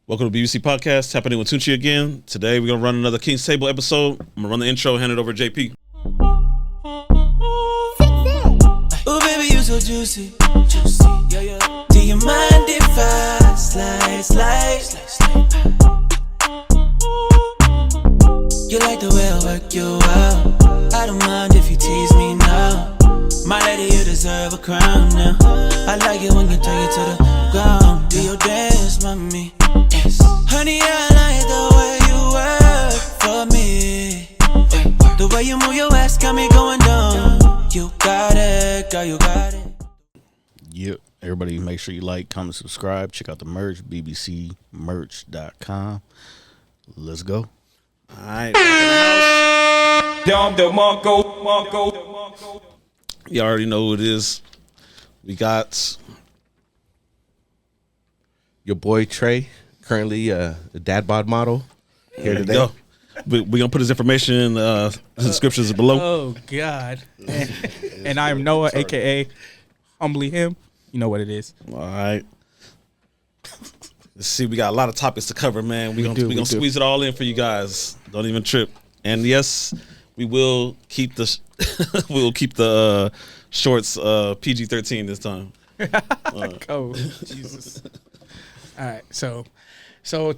Welcome to BBC Podcast, happening with Tunchi again. Today we're going to run another King's Table episode. I'm going to run the intro, hand it over to JP. Oh baby, you so juicy, juicy, yeah, yeah. Do you mind if I slide? You like the way I work you out. I don't mind if you tease me now. My lady, you deserve a crown now. I like it when you take it to the ground. Do your dance, mommy. Yes. Honey, I like the way you work for me. The way you move your ass got me going down. You got it, girl, you got it. Yep. Everybody make sure you like, comment, subscribe. Check out the merch, bbcmerch.com. Let's go. All right. You already know who it is. We got your boy Trey, currently a dad bod model here today. Go. We're going to put his information in the descriptions below. Oh, God. And I'm Noah, a.k.a. Humbly Him. You know what it is. All right. Let's see. We got a lot of topics to cover, man. We're going to squeeze it all in for you guys. Don't even trip. And, yes, we will keep the shorts PG-13 this time. Oh, Jesus. All right. So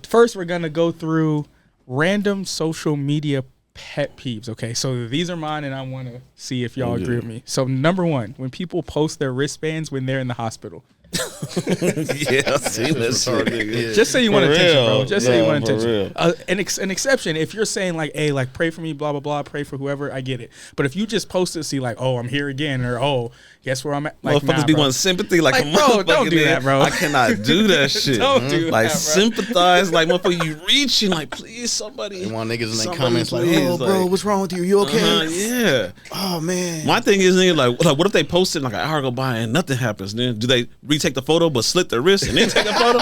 first we're going to go through random social media pet peeves. Okay, so these are mine, and I want to see if y'all agree with me. So number one, when people post their wristbands when they're in the hospital. Yeah, I've seen this. Just say you want attention, bro. Just say you want for attention. An exception, if you're saying like, hey, like pray for me, blah, blah, blah, pray for whoever, I get it. But if you just post it, see like, oh, I'm here again, or oh, guess where I'm at. Like, motherfuckers be wanting sympathy like a bro, motherfucker. don't do that, bro. I cannot do that shit. Don't do like that, bro. sympathize, like motherfucker, you reaching, like please somebody. They want niggas in their somebody comments like, please, oh, bro, what's wrong with you? You okay? Yeah. Oh, man. My thing is, nigga, like, what if they post it like an hour go by and nothing happens? Then do they retake the photo but slit their wrist and then take a photo?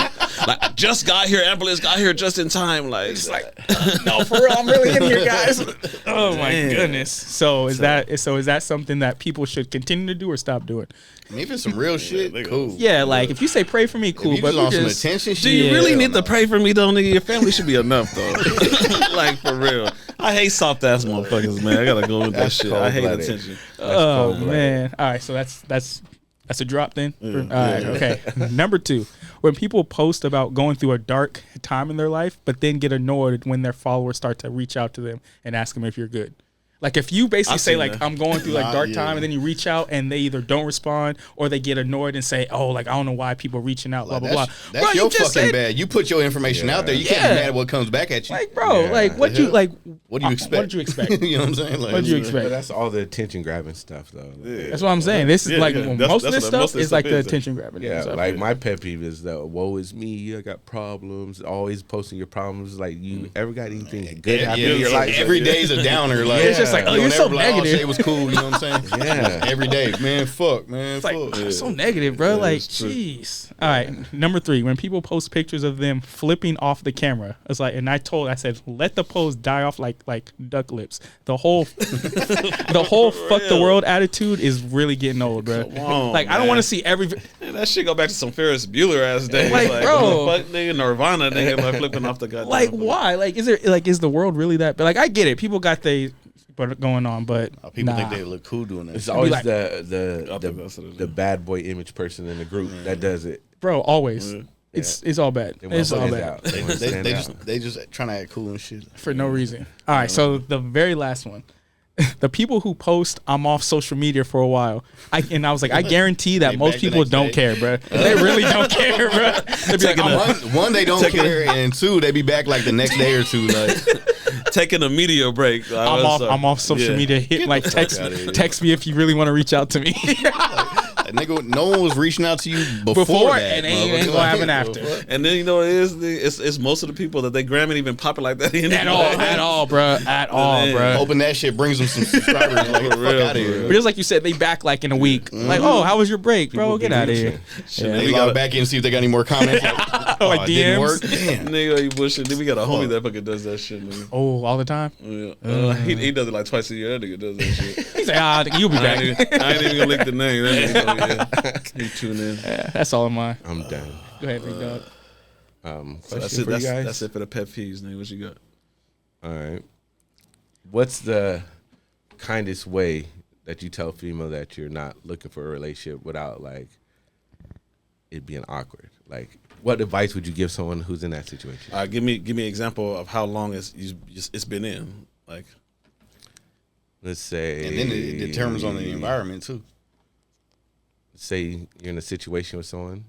Like, just got here, ambulance got here just in time. Like, It's like no, for real, I'm really in here, guys. Oh my goodness. So is that something that people should continue to do or stop doing? I mean, if it's some real shit, cool. Yeah, like if you say pray for me, cool. If you But just on some just, attention shit, do you really need to no. pray for me though, nigga? Your family should be enough though. Like for real. I hate soft ass motherfuckers, man. I gotta go with that shit. I hate attention. oh man. All right, so that's a drop then. All right, okay. Number two, when people post about going through a dark time in their life, but then get annoyed when their followers start to reach out to them and ask them if you're good. Like if you basically say like I'm going through like dark time, and then you reach out and they either don't respond or they get annoyed and say, oh, like I don't know why people reaching out, blah blah blah. That's bro, your fucking bad. You put your information out there. You can't be mad at what comes back at you. Like bro, like what you like? What do you expect? What did you expect? You know what I'm saying? Like, What did you But expect? that's all the attention grabbing stuff, though. That's what I'm saying. This is like most of this stuff is like the attention grabbing. Yeah, stuff. like my pet peeve is the woe is me. I got problems. Always posting your problems. Like you ever got anything good happen in your life? Every day's a downer. Like It's just like, oh, you're so negative. It was cool. You know what I'm saying? Yeah. Every day, man. Fuck, man. It's like fuck. so negative, bro. Like, jeez. All right, number three, when people post pictures of them flipping off the camera, it's like, and I said, let the pose die off like duck lips. The whole fuck the world attitude is really getting old, bro. on, like, I don't want to see every. Man, that shit go back to some Ferris Bueller ass days. Like, bro. fuck nigga Nirvana nigga by flipping off the goddamn. Like, why? Like, is the world really that? But like, I get it. People got going on, but People nah. think they look cool doing that. It's shit. always like- the bad boy image person in the group that does it. Bro, always. It's all bad. Them It's all motherfuckers bad. out. They wanna stand out. They just trying to act cool and shit. For no reason. All right, so the very last one. The people who post I'm off social media for a while. I was like, I guarantee that They most back the people next don't day. care, bro. They really don't care, bro. They be like, One, they don't care, and two, they be back like the next day or two. Like, taking a media break. I'm off social media. Hit like text me if you really want to reach out to me. nigga, no one was reaching out to you before that, and ain't gonna happen after. And then you know what it is? It's most of the people that they Grammy ain't even popular like that anymore. At all, bro. Hoping that shit brings them some subscribers. Like, get the fuck out of here. But just like you said, they back like in a week. Like, oh, how was your break, bro? Get out of here. They log back in and see if they got any more comments. Like, Like it didn't DMs? work. Damn. Nigga, you bullshit. Then we got a homie that fucking does that shit, nigga. Oh, all the time? Yeah. He does it like twice a year. That nigga does that shit. He's like, you'll be I ain't back. even gonna lick the name. That nigga, yeah. He tune in. Yeah, that's all of mine. I'm done. Go ahead, big dog. So that's question it. for you guys. That's it for the pet peeves. Nigga, what you got? All right. What's the kindest way that you tell a female that you're not looking for a relationship without like it being awkward? Like, what advice would you give someone who's in that situation? Give me an example of how long it's been in. Like, Let's say, And then it determines on the environment too. Say you're in a situation with someone,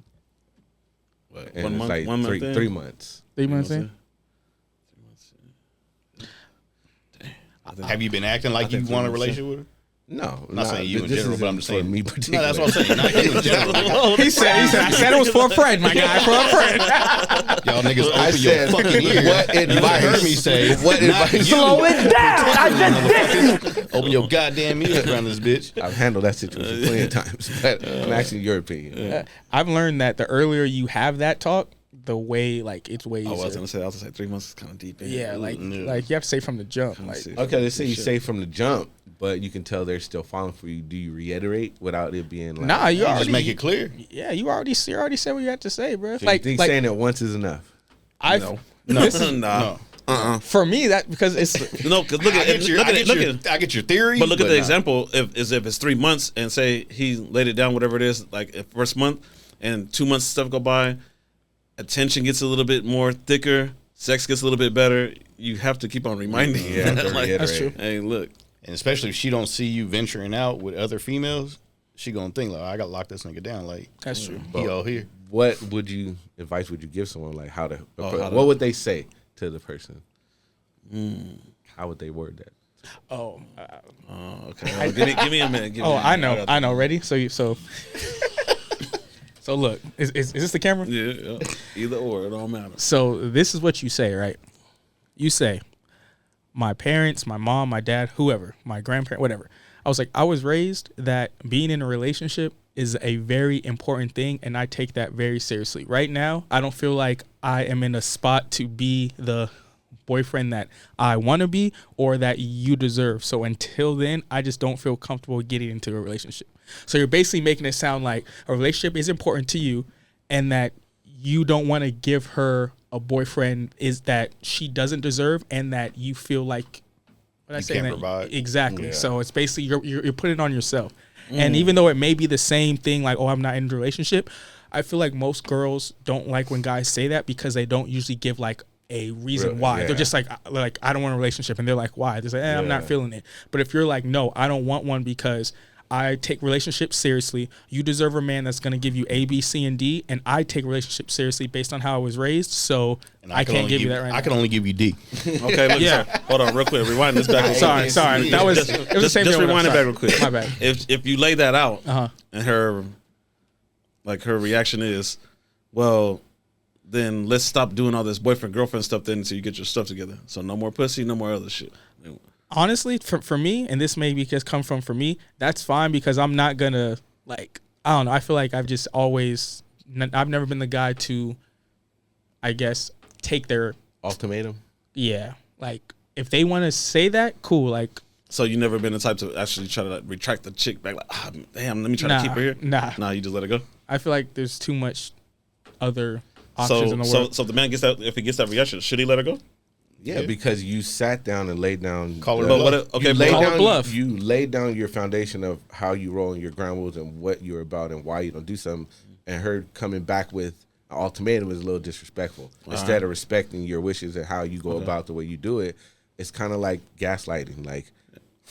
what, and 1 it's month, like 1 month, 3 months. 3 months in. Have you been acting like you want a relationship with her? No, I'm not saying you in this general, but I'm isn't just for saying me No, particularly. that's what I'm saying. Not you in general. He said, I said it was for a friend, my guy, for a friend. Y'all niggas I open your said, fucking ears. what You advice? heard me say, What not advice? you. Slow it down. I just did. Open your goddamn ears around this bitch. I've handled that situation plenty of times, but I'm asking your opinion. I've learned that the earlier you have that talk, the way like it's way I easier. was gonna say 3 months is kind of deep. In. Yeah, like you have to say from the jump. Like Okay, let's say you say from the jump, but you can tell they're still falling for you. Do you reiterate without it being like? nah, you already Just make it clear. Yeah, you already said what you had to say, bro. So Like you think saying it once is enough? I No. no. Nah. For me, that because it's No, because look at I get your theory. But look at the nah. example. If it's 3 months and say he laid it down, whatever it is, like if first month and 2 months stuff go by, attention gets a little bit more thicker, sex gets a little bit better. You have to keep on reminding. Yeah, to like, reiterate. that's true. hey, look. And especially if she don't see you venturing out with other females, she gonna think like, I gotta lock this nigga down. Like that's true. he all here. What advice would you give someone like how to? how to- What would they say to the person? How would they word that? Oh, Okay. Give me a minute. Give me a I minute. know. Ready? So look, is this the camera? Yeah. Either or, it don't matter. So this is what you say, right? You say, my parents, my mom, my dad, whoever, my grandparent, whatever. I was like, I was raised that being in a relationship is a very important thing, and I take that very seriously. Right now, I don't feel like I am in a spot to be the boyfriend that I want to be or that you deserve. So until then, I just don't feel comfortable getting into a relationship. So you're basically making it sound like a relationship is important to you and that you don't want to give her a boyfriend is that she doesn't deserve and that you feel like what I say can't that provide. exactly. Yeah. So it's basically you're putting it on yourself. And even though it may be the same thing like, oh, I'm not in a relationship, I feel like most girls don't like when guys say that because they don't usually give like a reason Really? why. Yeah. They're just like I don't want a relationship, and they're like, why? They're like, I'm not Yeah. feeling it. But if you're like, no, I don't want one because I take relationships seriously. You deserve a man that's going to give you A, B, C, and D, and I take relationships seriously based on how I was raised. So And I can can't only give you that right I now. can only give you D. Okay, look, Yeah. sorry. Hold on, real quick. Rewind this back. Sorry. That was it was the same Just thing. rewind it back real quick. My bad. If you lay that out, Uh-huh. and her reaction is, well, then let's stop doing all this boyfriend girlfriend stuff then until you get your stuff together. So no more pussy, no more other shit. Honestly, for me, and this may because come from for me, that's fine because I'm not gonna like I don't know. I feel like I've just always I've never been the guy to, I guess, take their Ultimatum. like if they want to say that, cool. Like So you never been the type to actually try to like retract the chick back, like, damn, let me try Nah, to keep her here. nah. You just let it go. I feel like there's too much other options in the So world. if the man gets that, if he gets that reaction, should he let her go? Yeah, because you sat down and laid down. Call her the- bluff. But what, okay, you laid Call her down, bluff. You laid down your foundation of how you roll in your ground rules and what you're about and why you don't do something. And her coming back with an ultimatum is a little disrespectful. Instead of respecting your wishes and how you go about the way you do it, it's kind of like gaslighting. Like,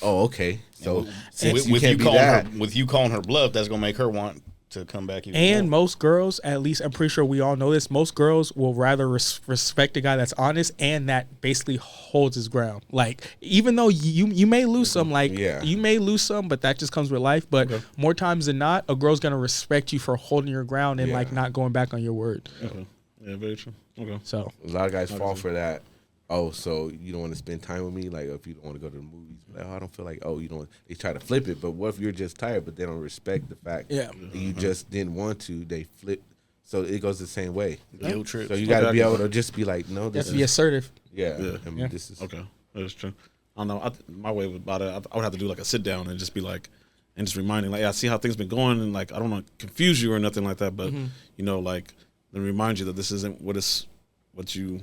oh, okay, so since you can't be that, with you calling her bluff, that's gonna make her want to come back even And more. most girls, at least I'm pretty sure we all know this, most girls will rather respect a guy that's honest and that basically holds his ground. Like, even though you may lose some, like, Yeah. you may lose some, but that just comes with life. But more times than not, a girl's going to respect you for holding your ground and, like, not going back on your word. Okay. Yeah, very true. Okay. So, a lot of guys fall for that. Oh, so you don't want to spend time with me? Like, if you don't want to go to the movies, like, oh, I don't feel like. Oh, you don't. They try to flip it, but what if you're just tired? But they don't respect the fact that you just didn't want to. They flip, so it goes the same way. Guilt trip. So you got to be able to just be like, no, you have this to is be assertive. yeah. Yeah. I mean, this is Okay, that's true. I don't know. My way about it, I would have to do like a sit down and just be like, and just reminding, like, I see how things been going, and like, I don't want to confuse you or nothing like that, but you know, like, and remind you that this isn't what you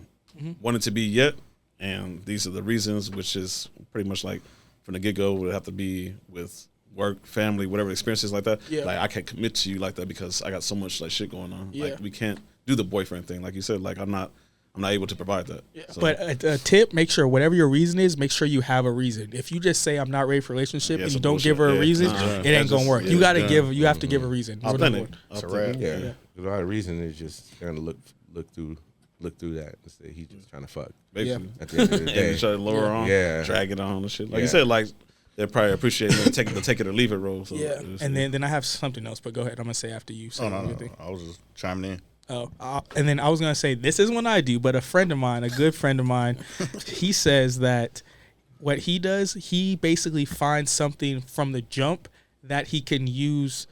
want it to be yet, and these are the reasons, which is pretty much like from the get-go would have to be with work, family, whatever experiences like that. Yeah. Like I can't commit to you like that because I got so much like shit going on. Yeah. Like we can't do the boyfriend thing. Like you said, like I'm not able to provide that. Yeah. So, But a tip: make sure whatever your reason is, make sure you have a reason. If you just say I'm not ready for a relationship Yeah, and you some don't give her bullshit. a reason, Yeah. it ain't gonna work. Yeah, You gotta yeah. give. You have to give a reason. authentic. It's a Authentic. wrap. Yeah. A lot of reason is just kind of look through that and say he's just trying to fuck. Basically. At the end of the And day. try to lower on, Yeah. drag it on and shit. Like Yeah. you said, like they probably appreciate the take it or leave it role. So Yeah, it's- and then I have something else, but go ahead. I'm gonna say after you. Say Oh, no. your thing. I was just chiming in. Oh, and then I was gonna say this is what I do, but a friend of mine, a good friend of mine, he says that what he does, he basically finds something from the jump that he can use.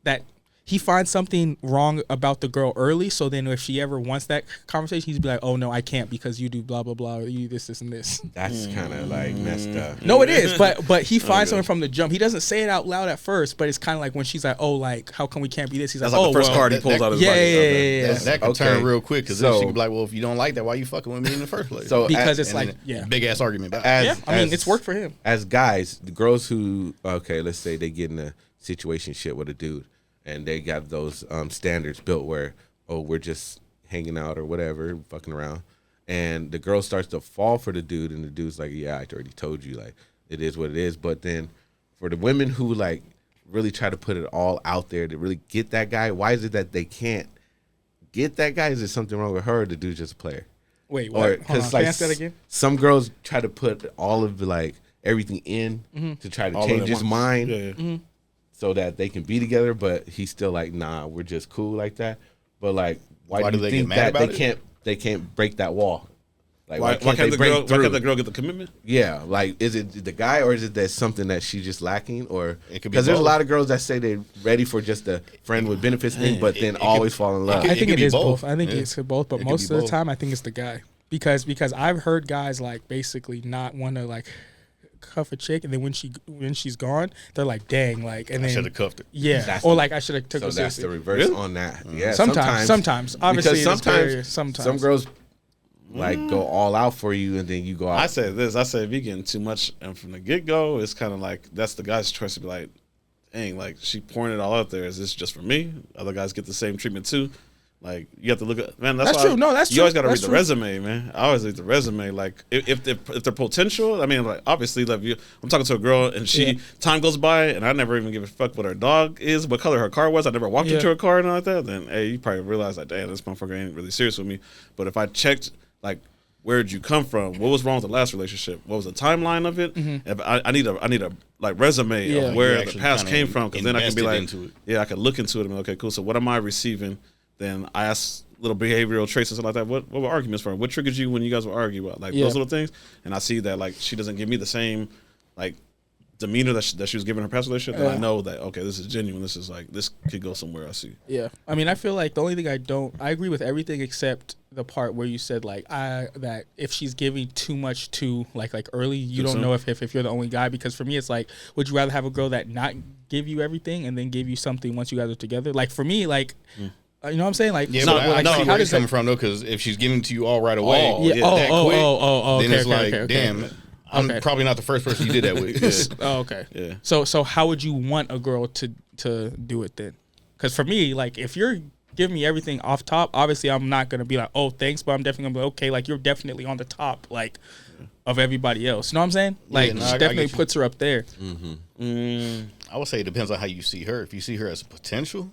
That he finds something wrong about the girl early, so then if she ever wants that conversation, he'd be like, "Oh no, I can't because you do blah blah blah, or you this and this." That's kind of like messed up. No, it is, but he finds something from the jump. He doesn't say it out loud at first, but it's kind of like when she's like, "Oh, like how come we can't be this?" He's That's like, like "Oh, the first well, card he pulls out of his yeah, pocket. yeah, Okay. yeah, yeah. That could Okay. turn real quick because then So- she could be like, "Well, if you don't like that, why you fucking with me in the first place?" So Because as, it's like, yeah, big ass argument. About it. as, yeah. I mean, as- it's worked for him. As guys, the girls who let's say they get in a situation shit with a dude, and they got those standards built where we're just hanging out or whatever, fucking around, and the girl starts to fall for the dude, and the dude's like, yeah, I already told you, like it is what it is. But then for the women who like really try to put it all out there to really get that guy, why is it that they can't get that guy? Is there something wrong with her? Or the dude's just a player? Wait, Or what? Hold on. because Can like I ask that again? some girls try to put all of the like everything in to try to All of change it his once. mind Yeah. so that they can be together, but he's still like, nah, we're just cool like that. But like, why do you they think get mad that about it? they can't break that wall? Like, Why they can't the break girl? Why through? can't the girl get the commitment? Yeah, like, is it the guy or is it that something that she's just lacking? Or It could be because there's a both. lot of girls that say they're ready for just a friend with benefits thing, but then it always could- fall in it love. could- I think it be is both. both. I think Yeah. it's both, but It could most be of the both. time, I think it's the guy because I've heard guys like basically not want to like cuff a chick, and then when she's gone, they're like, dang, like, and I should then have cuffed her. yeah, That's or the- like I should have took So her that's the seriously. reverse Really? on that. Yeah, Sometimes, obviously, because it's very- sometimes. some girls like go all out for you, and then you go out. I said this. I said if you getting too much, and from the get go, it's kind of like that's the guy's choice to be like, dang, like she pouring it all out there. Is this just for me? Other guys get the same treatment too. Like you have to look at man. That's why true. No, that's you true. always got to read That's the true. resume, man. I always read the resume. Like if they're potential. I mean, like obviously, like I'm talking to a girl and she time goes by and I never even give a fuck what her dog is, what color her car was. I never walked Yeah. into her car and all like that. Then hey, you probably realize like, damn, this motherfucker ain't really serious with me. But if I checked like, where'd you come from? What was wrong with the last relationship? What was the timeline of it? If I need a like resume Yeah. of where You the actually past kinda came from, because then I can be like, invested into it. yeah, I can look into it and be like, okay, cool. So what am I receiving? Then I ask little behavioral traits and stuff like that. What were arguments from? What triggered you when you guys were arguing about like Yeah. those little things? And I see that like she doesn't give me the same like demeanor that she was giving her past relationship. Then I know that okay, this is genuine. This is like this could go somewhere. I see. Yeah, I mean, I feel like the only thing I agree with everything except the part where you said like that if she's giving too much to like early, you don't soon? know if you're the only guy. Because for me, it's like, would you rather have a girl that not give you everything and then give you something once you guys are together? Like for me, like you know what I'm saying? Like Yeah, so, but I like, know how where does he's coming that? from though, because if she's giving it to you all right away, Yeah. that quick, Okay. then it's okay, like, okay. damn, I'm Okay. probably not the first person you did that with. Oh, okay. Yeah. So how would you want a girl to do it then? Because for me, like if you're giving me everything off top, obviously I'm not gonna be like, oh, thanks, but I'm definitely gonna be okay. Like you're definitely on the top, like of everybody else. You know what I'm saying? Like no, she I get definitely you. puts her up there. I would say it depends on how you see her. If you see her as a potential,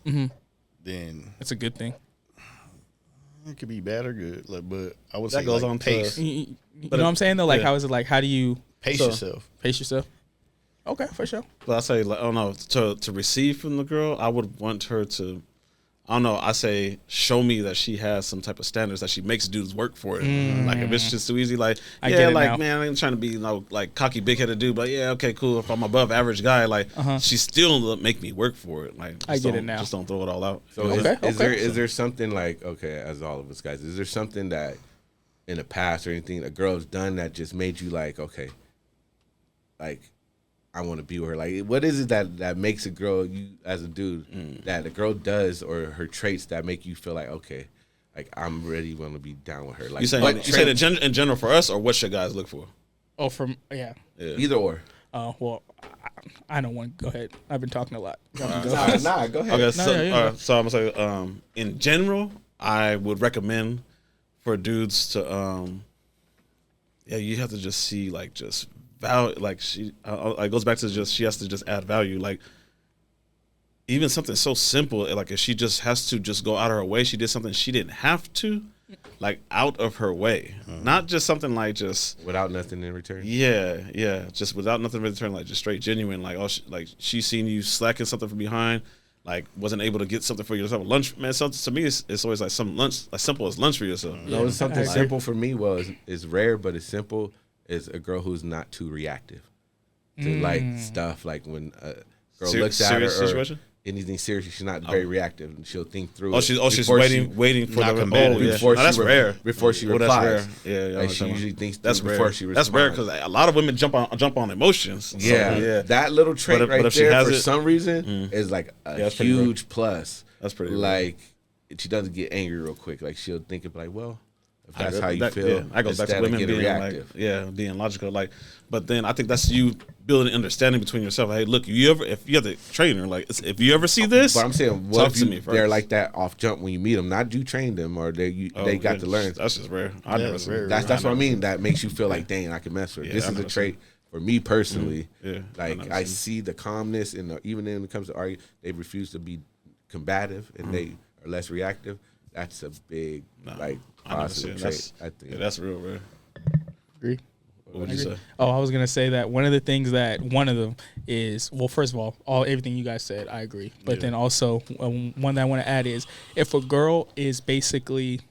then It's a good thing. it could be bad or good. Like, but I would That say goes like, on to- pace, You know what I'm saying though? Like yeah. how is it like? How do you pace So- yourself. pace yourself? Okay, for sure. But I say, like, I don't know, to receive from the girl, I would want her to, I don't know, I say, show me that she has some type of standards, that she makes dudes work for it. Like, if it's just too easy, like, I yeah, get it like, now. man, I ain't trying to be, like, cocky, big-headed dude, but yeah, okay, cool. If I'm above average guy, like, she still make me work for it. Like, I just get it don't- now. Just don't throw it all out. So Okay, is there something like, okay, as all of us guys, is there something that in the past or anything a girl's done that just made you like, okay, like I want to be with her? Like, what is it that makes a girl, you as a dude, that a girl does, or her traits that make you feel like, okay, like I'm really want to be down with her. Like You saying in general for us, or what should guys look for? Oh, from yeah. either or. Well, I don't want. Go ahead. I've been talking a lot. Go ahead. Okay, so, yeah. So I'm gonna say, in general, I would recommend for dudes to, you have to just see like just value. Like it goes back to just she has to just add value. Like even something so simple, like if she just has to just go out of her way, she did something she didn't have to, like out of her way, not just something like just without nothing in return. Yeah, just without nothing in return, like just straight genuine. Like she seen you slacking something from behind, like wasn't able to get something for yourself. Lunch, man. So to me, it's always like some lunch, as simple as lunch for yourself. No, it's something simple for me. Well, it's rare, but it's simple. Is a girl who's not too reactive to like stuff. Like when a girl looks at her situation. Anything serious, she's not very reactive, and she'll think through. Oh, she's waiting for the before she that's rare. Before she replies. That's rare. Yeah, like she usually thinks that's before rare. she responds. That's rare because a lot of women jump on emotions. Yeah, that little trait right there for some reason is like a huge plus. That's pretty like she doesn't get angry real quick. Like she'll think of like, well, if that's how you feel. I go back to women being reactive. Like, being logical. Like, but then I think that's you building understanding between yourself. Hey, look, if you have the trainer, like, if you ever see this, but I'm saying, talk to me first. They're like that off jump when you meet them. Not you train them or they got to learn. That's just rare. I never seen that's what I mean. That makes you feel like, dang, I can mess with her. This is a trait for me personally. Like I see the calmness and even when it comes to argue, they refuse to be combative and they are less reactive. That's a big positive trait. I think that's real rare. Agree. What would you say? Oh, I was gonna say that one of the things that one of them is, well, first of all everything you guys said, I agree. But then also one that I want to add is if a girl is basically,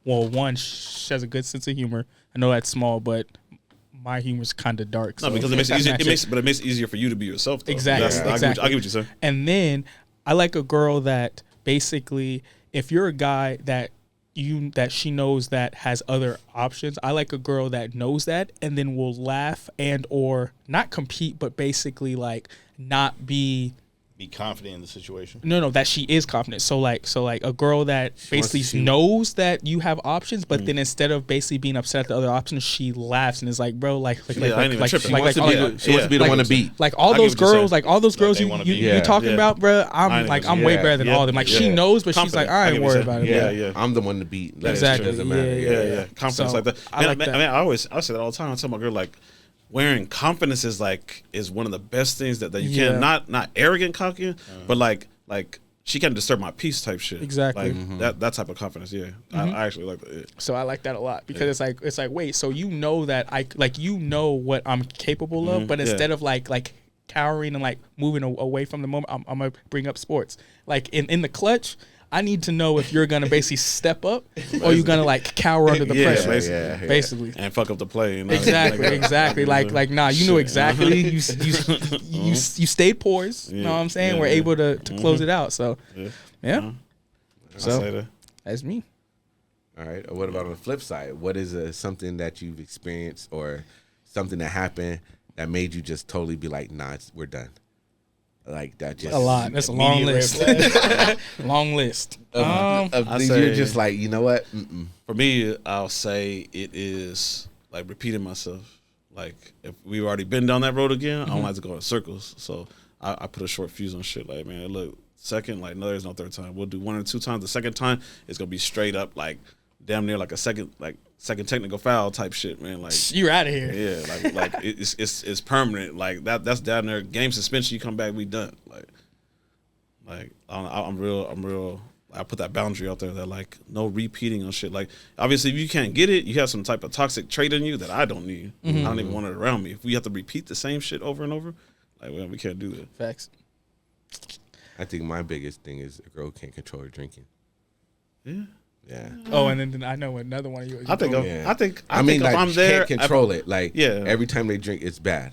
well, one, she has a good sense of humor. I know that's small, but my humor's kind of dark. No, because it makes it easier. It makes it easier for you to be yourself. Though. Exactly. I get what you're saying. And then I like a girl that basically, if you're a guy that she knows that has other options, I like a girl that knows that and then will laugh and or not compete, but basically like not be confident in the situation. No, that she is confident. So like a girl that basically knows that you have options, but then instead of basically being upset at the other options, she laughs and is like, bro, she wants to be the one to beat. Like all those girls, you talking about, bro. I'm way better than all of them. Like she knows, but she's like, I ain't worried about it. Yeah, I'm the one to beat. Exactly. Yeah. Confidence like that. I say that all the time. I tell my girl like, wearing confidence is one of the best things that you can. Not arrogant, cocky, but like she can't disturb my peace type shit. Exactly. Like that type of confidence. Yeah, I actually like that. Yeah. So I like that a lot because it's like wait, so you know that what I'm capable of, but instead of like cowering and like moving away from the moment, I'm gonna bring up sports. Like in the clutch, I need to know if you're gonna basically step up or you're gonna like cower under the pressure, basically, and fuck up the play. You know? Exactly. Like nah, you knew exactly. You stayed poised. You know what I'm saying? We're able to close it out. So so that's me. All right. What about on the flip side? What is something that you've experienced or something that happened that made you just totally be like, nah, we're done? Like that, just a lot. That's a long list. Long list. You're just like, you know what? For me, I'll say it is like repeating myself. Like if we've already been down that road again, I don't like to go in circles. So I put a short fuse on shit. Like, man, look, second, like no, there's no third time. We'll do 1 or 2 times. The second time, it's gonna be straight up like damn near like a second technical foul type shit, man. Like you're out of here. Yeah, like it's permanent. Like that's down there. Game suspension. You come back, we done. Like I'm real. I put that boundary out there that like no repeating on shit. Like obviously, if you can't get it, you have some type of toxic trait in you that I don't need. I don't even want it around me. If we have to repeat the same shit over and over, like we can't do that. Facts. I think my biggest thing is a girl can't control her drinking. Yeah. Oh, and then I know another one of yours. I think if like, I'm there, can't control it. Like every time they drink, it's bad.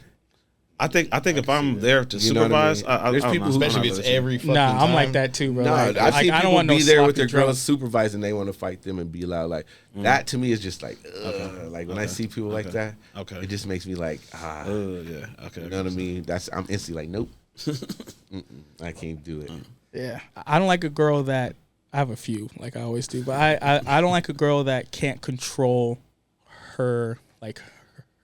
I think if I'm there to supervise, there's people who, especially if it's every fucking time. I'm like that too, bro. No, like, I've seen I people don't want be there with their drunk. girls supervising. They want to fight them and be loud. Like that to me is just like, like when I see people like that, it just makes me like, yeah, okay. You know what I mean? I'm instantly like, nope, I can't do it. Yeah, I don't like a girl that I have a few, like I always do, but I don't like a girl that can't control her like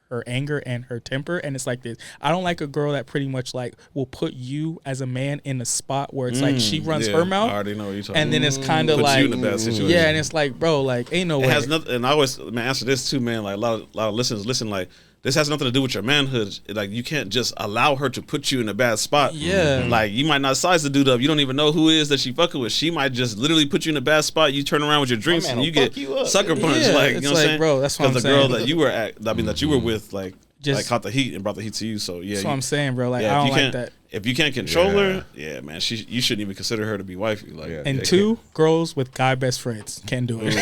her anger and her temper. And it's like this. I don't like a girl that pretty much like will put you as a man in a spot where it's like she runs her mouth. I already know what you're talking and then it's kind of Puts like you in a bad situation. yeah, and it's like, bro, like ain't no way. It has nothing. And I always answer this too, man. Like a lot of listeners listen. Like this has nothing to do with your manhood. Like you can't just allow her to put you in a bad spot. Yeah. Like you might not size the dude up. You don't even know who it is that she fucking with. She might just literally put you in a bad spot. You turn around with your drinks and you get sucker punched. Yeah, like you it's know what I'm like, saying, bro, that's what I'm the saying. girl that you were that you were with, like Just- caught the heat and brought the heat to you. So yeah, That's what I'm saying, bro. Like I if don't you like can't, that. if you can't control her, yeah, man, you shouldn't even consider her to be wifey. Like, Yeah. And yeah, two girls with guy best friends can't do it.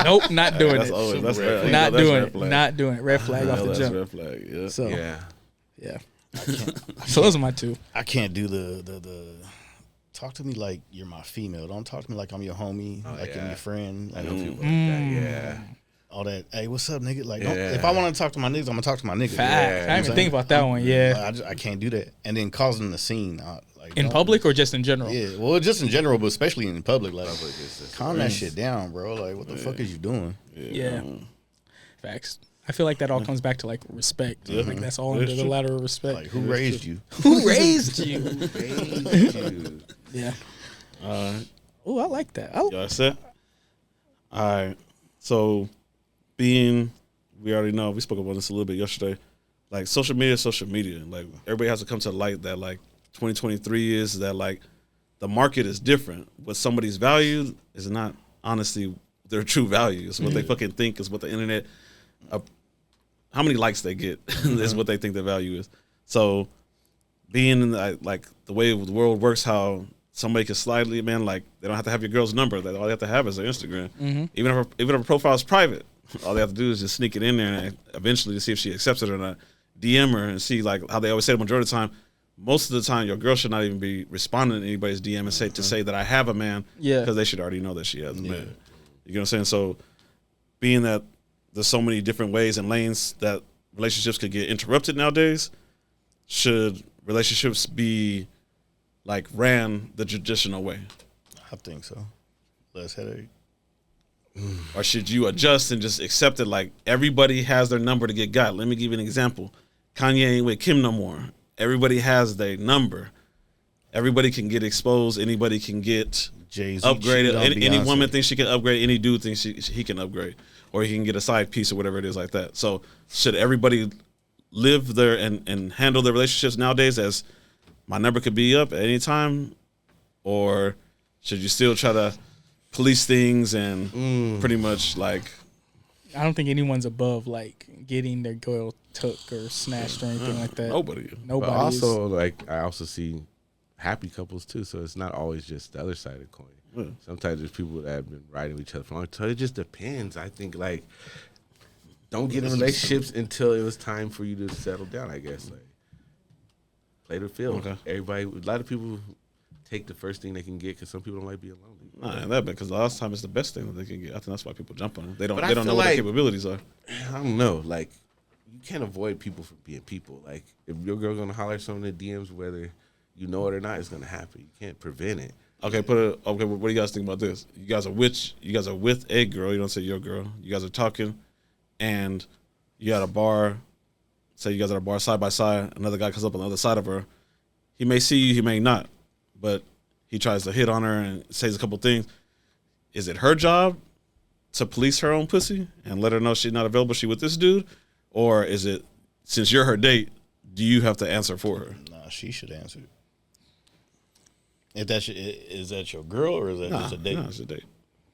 Nope, not doing that's it. always that's red. Not that's doing red it. flag. Not doing it. Red flag off the That's jump. red flag. Yeah. So Yeah. yeah. So those are my two. I can't do the talk to me like you're my female. Don't talk to me like I'm your homie, like I'm yeah. your friend. I Like, know people like that. Yeah. all that. Hey, what's up, nigga? Like, Yeah. if I want to talk to my niggas, I'm gonna talk to my niggas. Fact. Yeah, I didn't even I'm think about that one. Yeah. I can't do that. And then causing the scene, like In don't- public or just in general? Yeah, well, just in general, but especially in public. Like, just- calm that shit down, bro. Like, what the fuck is you doing? Yeah. Facts. I feel like that all comes back to like respect. Like that's all under the ladder of respect. Like, who raised you? Who raised you? Dude. Yeah. All right. Oh, I like that. Oh, Y'all set? All right. So, we already know, we spoke about this a little bit yesterday. Like, social media is social media. Like, everybody has to come to the light that, like, 2023 is that, like, the market is different. What somebody's value is not, honestly, their true value. It's what they fucking think is what the internet, how many likes they get is what they think their value is. So, being in like the way the world works, how somebody can slightly, man, like they don't have to have your girl's number. All they have to have is their Instagram. Even if her profile is private, all they have to do is just sneak it in there and eventually to see if she accepts it or not. DM her and see, like how they always say the majority of the time. Most of the time, your girl should not even be responding to anybody's DM and say that I have a man. Yeah. Because they should already know that she has a man. You know what I'm saying? So, being that there's so many different ways and lanes that relationships could get interrupted nowadays, should relationships be like ran the traditional way? I think so. Less headache. Or should you adjust and just accept it like everybody has their number to get got? Let me give you an example. Kanye ain't with Kim no more. Everybody has their number. Everybody can get exposed. Anybody can get Jay-Z upgraded. cheated on Any Beyonce. woman thinks she can upgrade. Any dude thinks he can upgrade. Or he can get a side piece or whatever it is like that. So should everybody live their and handle their relationships nowadays as my number could be up at any time? Or should you still try to police things and pretty much like... I don't think anyone's above like getting their girl took or snatched or anything like that. Nobody. But Nobody. also, like, I also see happy couples too, so it's not always just the other side of the coin. Sometimes there's people that have been riding with each other for a long time. It just depends. I think, like, don't get in relationships until it was time for you to settle down, I guess. Like, play the field. Okay. Everybody, a lot of people take the first thing they can get because some people don't like being lonely. Nah, and that because a lot of time it's the best thing that they can get. I think that's why people jump on it. They don't But I know feel what their like- capabilities are. I don't know. Like, you can't avoid people from being people. Like, if your girl's gonna holler at someone in the DMs, whether you know it or not, it's gonna happen. You can't prevent it. Okay, what do you guys think about this? You guys are with a girl. You don't say your girl. You guys are talking, and you at a bar. Say you guys are at a bar side by side. Another guy comes up on the other side of her. He may see you, he may not, but he tries to hit on her and says a couple things. Is it her job to police her own pussy and let her know she's not available? She with this dude, or is it since you're her date? Do you have to answer for her? Nah, she should answer. If that's is that your girl or is that just a date? No, it's a date.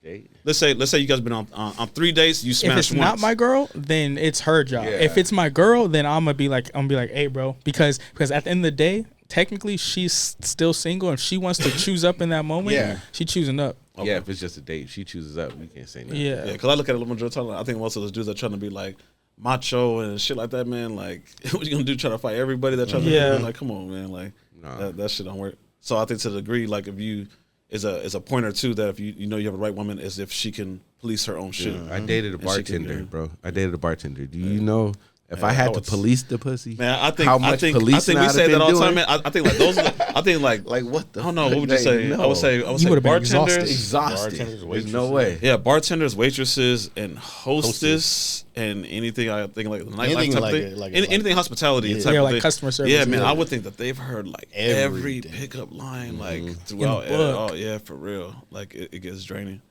Date. Let's say you guys been on 3 dates. You if smashed it's not once. my girl, then it's her job. Yeah. If it's my girl, then I'm gonna be like, hey, bro, because at the end of the day, technically she's still single, and if she wants to choose up in that moment, Yeah. she choosing up. Yeah, if it's just a date, if she chooses up, we can't say nothing. Yeah. Yeah, because I look at it a little more time. I think most of those dudes are trying to be like macho and shit like that, man. Like, what you gonna do? Try to fight everybody that tries to Yeah. like, come on, man. Like, Nah. that shit don't work. So I think to the degree, like, if you is a pointer too that if you know you have a right woman, is if she can police her own shit. I dated a And she can, bartender, bro. I dated a bartender. Do you know If I had to would- police the pussy, Man, I think how I much think we policing say I'd have that been all the doing? time, man. I think like those. I think like Like what the? I don't know. fuck? What would you say? No. I would say You would've been bartenders. exhausted. Bartenders, There's waitresses. no way. Yeah, bartenders, waitresses, and hostess, and anything. I think like the nightlife Anything type like thing. it, like- anything hospitality. Yeah. Type Yeah, of like thing. customer service. Yeah, man. Yeah. I would think that they've heard like every Everything. pickup line like throughout. book. Oh yeah, for real. Like it gets draining.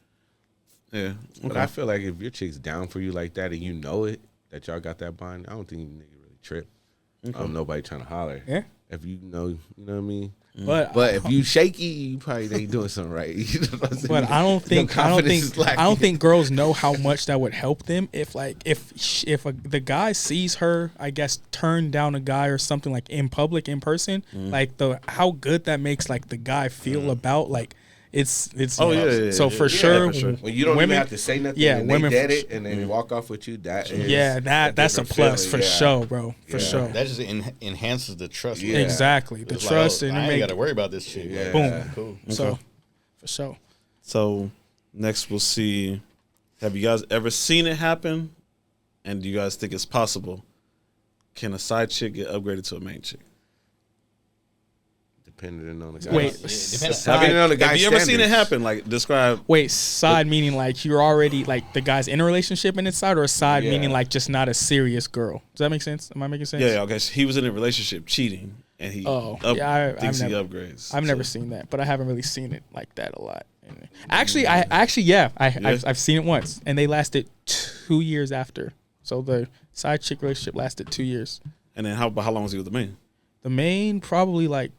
Yeah. But I feel like if your chick's down for you like that and you know it, that y'all got that bond, I don't think you nigga really trip. Nobody trying to holler. Yeah. If you know what I mean. But But if you shaky, you probably ain't doing something right. You know what I'm saying? But I don't Your think confidence is lacking. I don't think girls know how much that would help them if the guy sees her, I guess, turn down a guy or something like in public in person, like how good that makes like the guy feel about like it's Oh, yeah. so for Yeah, sure, for sure. when you don't women, even have to say nothing, yeah, and women they dead for- it, and then they walk off with you. That is yeah, that's a different plus feeling, for yeah. sure, bro, for Yeah. sure. That just enhances the trust. Yeah. Exactly, the It's like, trust oh, and I it ain't make got to worry about this shit. Yeah. boom. Cool. So for sure. So next we'll see. Have you guys ever seen it happen? And do you guys think it's possible? Can a side chick get upgraded to a main chick? Depending on the guy. Wait, depends- Depending on the Have guy's you ever seen it standards. happen? Like describe. Wait, side meaning like you're already like the guy's in a relationship and it's side, or side Yeah. meaning like just not a serious girl. Does that make sense? Am I making sense? Yeah, okay. So he was in a relationship cheating, and he thinks he upgrades. I've never seen that, but I haven't really seen it like that a lot. Actually, I've seen it once, and they lasted 2 years after. So the side chick relationship lasted 2 years. And then how long was he with the main? The main probably like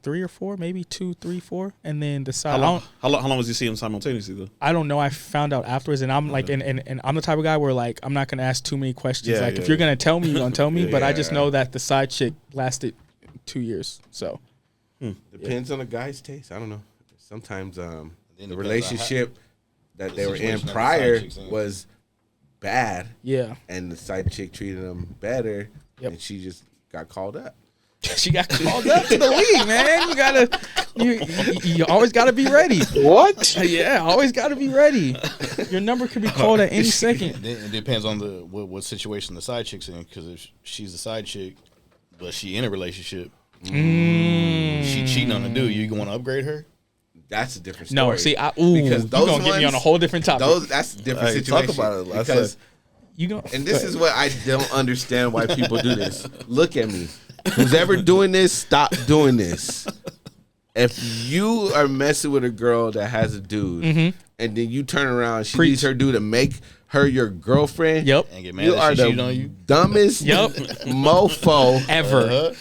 3 or 4, maybe 2, 3, 4, and then the side. How long was he seeing him simultaneously though? I don't know. I found out afterwards, and I'm like, and I'm the type of guy where like I'm not gonna ask too many questions. Yeah, like yeah, if you're yeah. gonna tell me, you're gonna tell me. But I just Yeah. know that the side chick lasted 2 years. So Depends on the guy's taste. I don't know. Sometimes Then the depends on relationship that they were in situation that the prior side chick's in. was bad, yeah, and the side chick treated them better, Yep. and she just got called up. she got called up to the league, man. You always gotta be ready. What? Yeah, always gotta be ready. Your number could be called at any second. It depends on the what situation the side chick's in. Because if she's the side chick, but she in a relationship, she cheating on the dude, you want to upgrade her? That's a different story. No, see, Because you those gonna get me on a ones- whole different topic. That's a different Hey, talk situation. about it. Let's Because You go, and this is what I don't understand why people do this. Look at me. Who's ever doing this, stop doing this. If you are messing with a girl that has a dude, and then you turn around, she Preach. needs her dude to make her your girlfriend. Yep. And get mad You that are she cheated on the you? dumbest Yep. mofo Ever.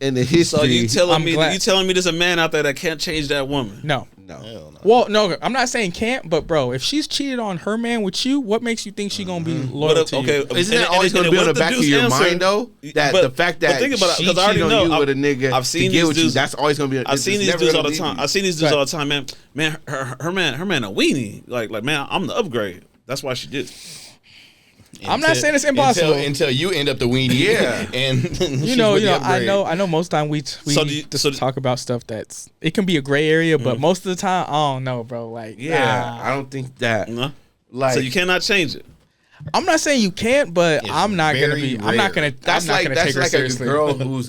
in the history. So you I'm glad. telling me there's a man out there that can't change that woman? No. no. Hell no. Well, no, I'm not saying can't, but bro, if she's cheated on her man with you, what makes you think she gonna be loyal to you? Isn't that always going to be on the back of your mind, though? That But- the fact but that think about it, she 'cause I already cheated on know, you with a nigga I've seen to get these with you, dudes- that's always going to be. I've seen these dudes all the time. I've seen these dudes Right. all the time, man. Man, her man a weenie. Like man, I'm the upgrade. That's why she did it. I'm not saying it's impossible. Until you end up the weenie. Yeah. And You know, I know. Most time we So do you- just so- talk about stuff that's it can be a gray area, but most of the time, I don't know, bro. Like, Yeah, I don't think that. No? Like, So you cannot change it. I'm not saying you can't, but It's I'm not gonna very be. I'm not rare. gonna. that's I'm not like gonna that's take her like seriously. a girl who's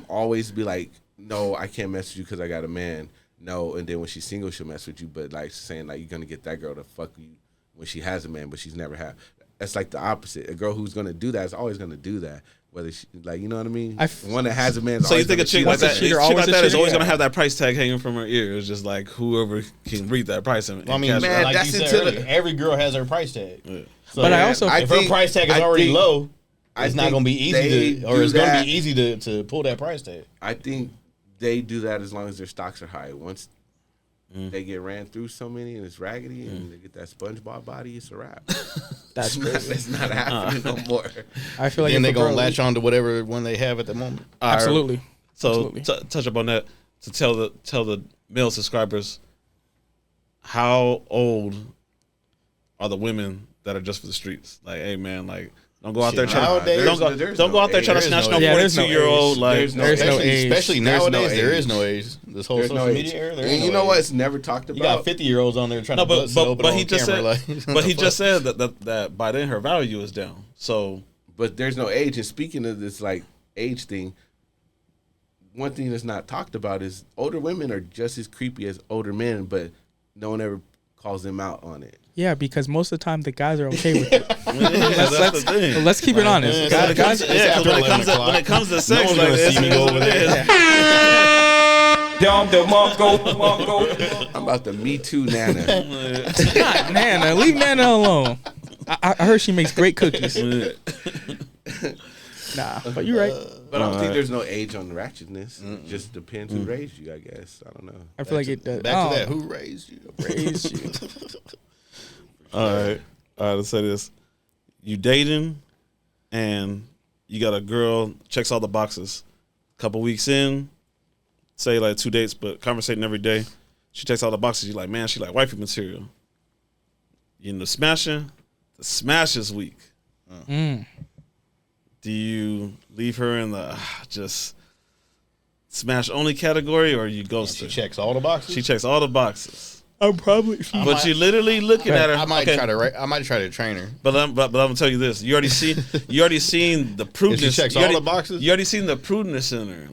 always be like, no, I can't mess with you because I got a man. No, and then when she's single, she'll mess with you. But like saying like you're gonna get that girl to fuck you when she has a man, but she's never had. That's like the opposite. A girl who's gonna do that is always gonna do that. Whether she like, you know what I mean. One that has a man. Is So you always think a gonna chick cheat like on that, a her. chick cheater, like always a that is cheater? always Yeah. gonna have that price tag hanging from her ear. It's just like whoever can read that price. And I mean, cash it man, out. like that's you said into the- earlier, every girl has her price tag. So But I also- if her price tag is already low, I it's not think going to be they easy to, or do it's going to that. be easy to pull that price tag. I think they do that as long as their stocks are high. Once they get ran through so many and it's raggedy and they get that SpongeBob body, it's a wrap. That's It's not happening no more. I feel like Then if they're a going to girl- latch on to whatever one they have at the moment. Absolutely. So Absolutely. touch up on that to tell the male subscribers how old are the women that are just for the streets. Like, hey man, like Don't go out there trying Nowadays, to don't go out there trying to snatch no there's no 42-year-old. age. Like There's no age. Especially There's no nowadays, there age. is no age. This whole There's social no media age. era, there is And no you know age. what? It's never talked You got about. 50-year-olds on there trying no, to bust it open but on he just camera. said, but he just said that by then her value is down. So But there's no age. And speaking of this like age thing, one thing that's not talked about is older women are just as creepy as older men, but no one ever calls them out on it. Yeah, because most of the time the guys are okay with it. that's the thing. Let's keep it honest. Yeah, Guys, it's Yeah, after when it 11 comes o'clock. when it comes to sex, one's like gonna it's see me go over there. I'm about to Me Too Nana. not Nana. Leave Nana alone. I heard she makes great cookies. Nah, but you're right. But I don't think there's no age on ratchetness. It just depends who raised you, I guess. I don't know. I feel like it does. Back to that. Who raised you? Raised you. All right, let's say this: you dating, and you got a girl checks all the boxes. Couple weeks in, say like 2 dates, but conversating every day. She checks all the boxes. You're like, man, she like wifey material. You end up smashing. The smash is weak. Do you leave her in the just smash only category, or you ghost She her? checks all the boxes. She checks all the boxes. I'm probably. But you literally looking at her. I might okay, try to train her. But I'm gonna tell you this: you already seen the prudence. If she checks you all already- the boxes? You already seen the prudence in her.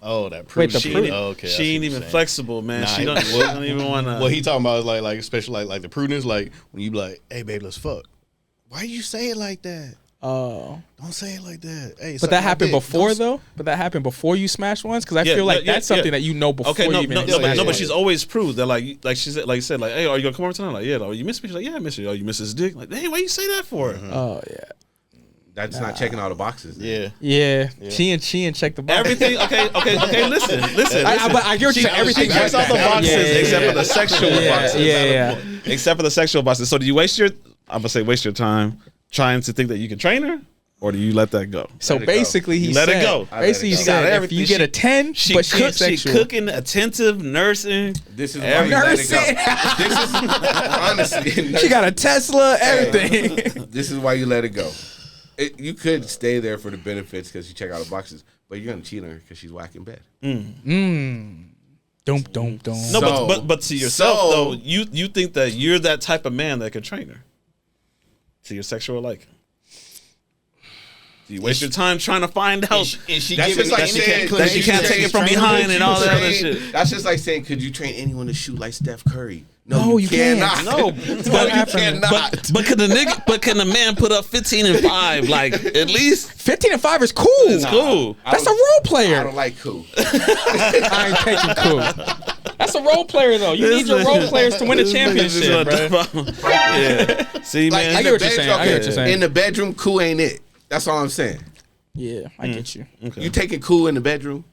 Oh, that Wait, proves the she prudence? ain't, okay, she ain't even flexible, man. Nah, She don't even want to. What he talking about is like especially like the prudence, like when you be like, hey babe, let's fuck. Why you say it like that? Oh, Don't say it like that. Hey, but suck that my happened dick. before Don't- though. But that happened before you smashed once, because I Yeah, feel like yeah, that's something yeah. that you know before Okay, you even no, smash but it. she's always proved that, like she said, like you said, like, hey, are you gonna come over tonight? Like, yeah. Oh, you miss me? She's like, yeah, I miss you. Oh, you miss his dick? Like, hey, why you say that for? Oh yeah. That's not checking all the boxes. Then. Yeah. Yeah, she and check the box. Everything. Okay. Listen. But I get what you're saying. Everything She checks all the Yeah, boxes yeah, except yeah. for the sexual boxes. Yeah. Except for the sexual boxes. So do you waste your? I'm gonna say waste your time trying to think that you can train her, or do you let that go? So Let it go. basically, he Let said, it go. Basically, he She got said if everything. you get a She- 10, She but she ain't she sexual. cooking, attentive, nursing. This is why you let it go. This is honestly. She got a Tesla, everything. This is why you let it go. You could stay there for the benefits because you check out the boxes, but you're gonna cheat on her because she's whacking bed. Don't. No, So- but to yourself so- though, you think that you're that type of man that can train her to your sexual liking. Do you waste your time trying to find out Is she That's giving just like any saying that you can't take it from behind and all that other shit? That's just like saying, could you train anyone to shoot like Steph Curry? No, you can't. cannot. No, you but cannot. but can the nigga? But can the man put up 15 and 5? Like at least 15 and 5 is cool. it's cool. That's a role I player. don't like cool. I ain't taking cool. That's a role player though. You need your role players to win a championship, bro. Yeah. See, Like, man. I get what you're saying. I get what you're saying. In the bedroom, cool ain't it. That's all I'm saying. Yeah, I get you. You taking cool in the bedroom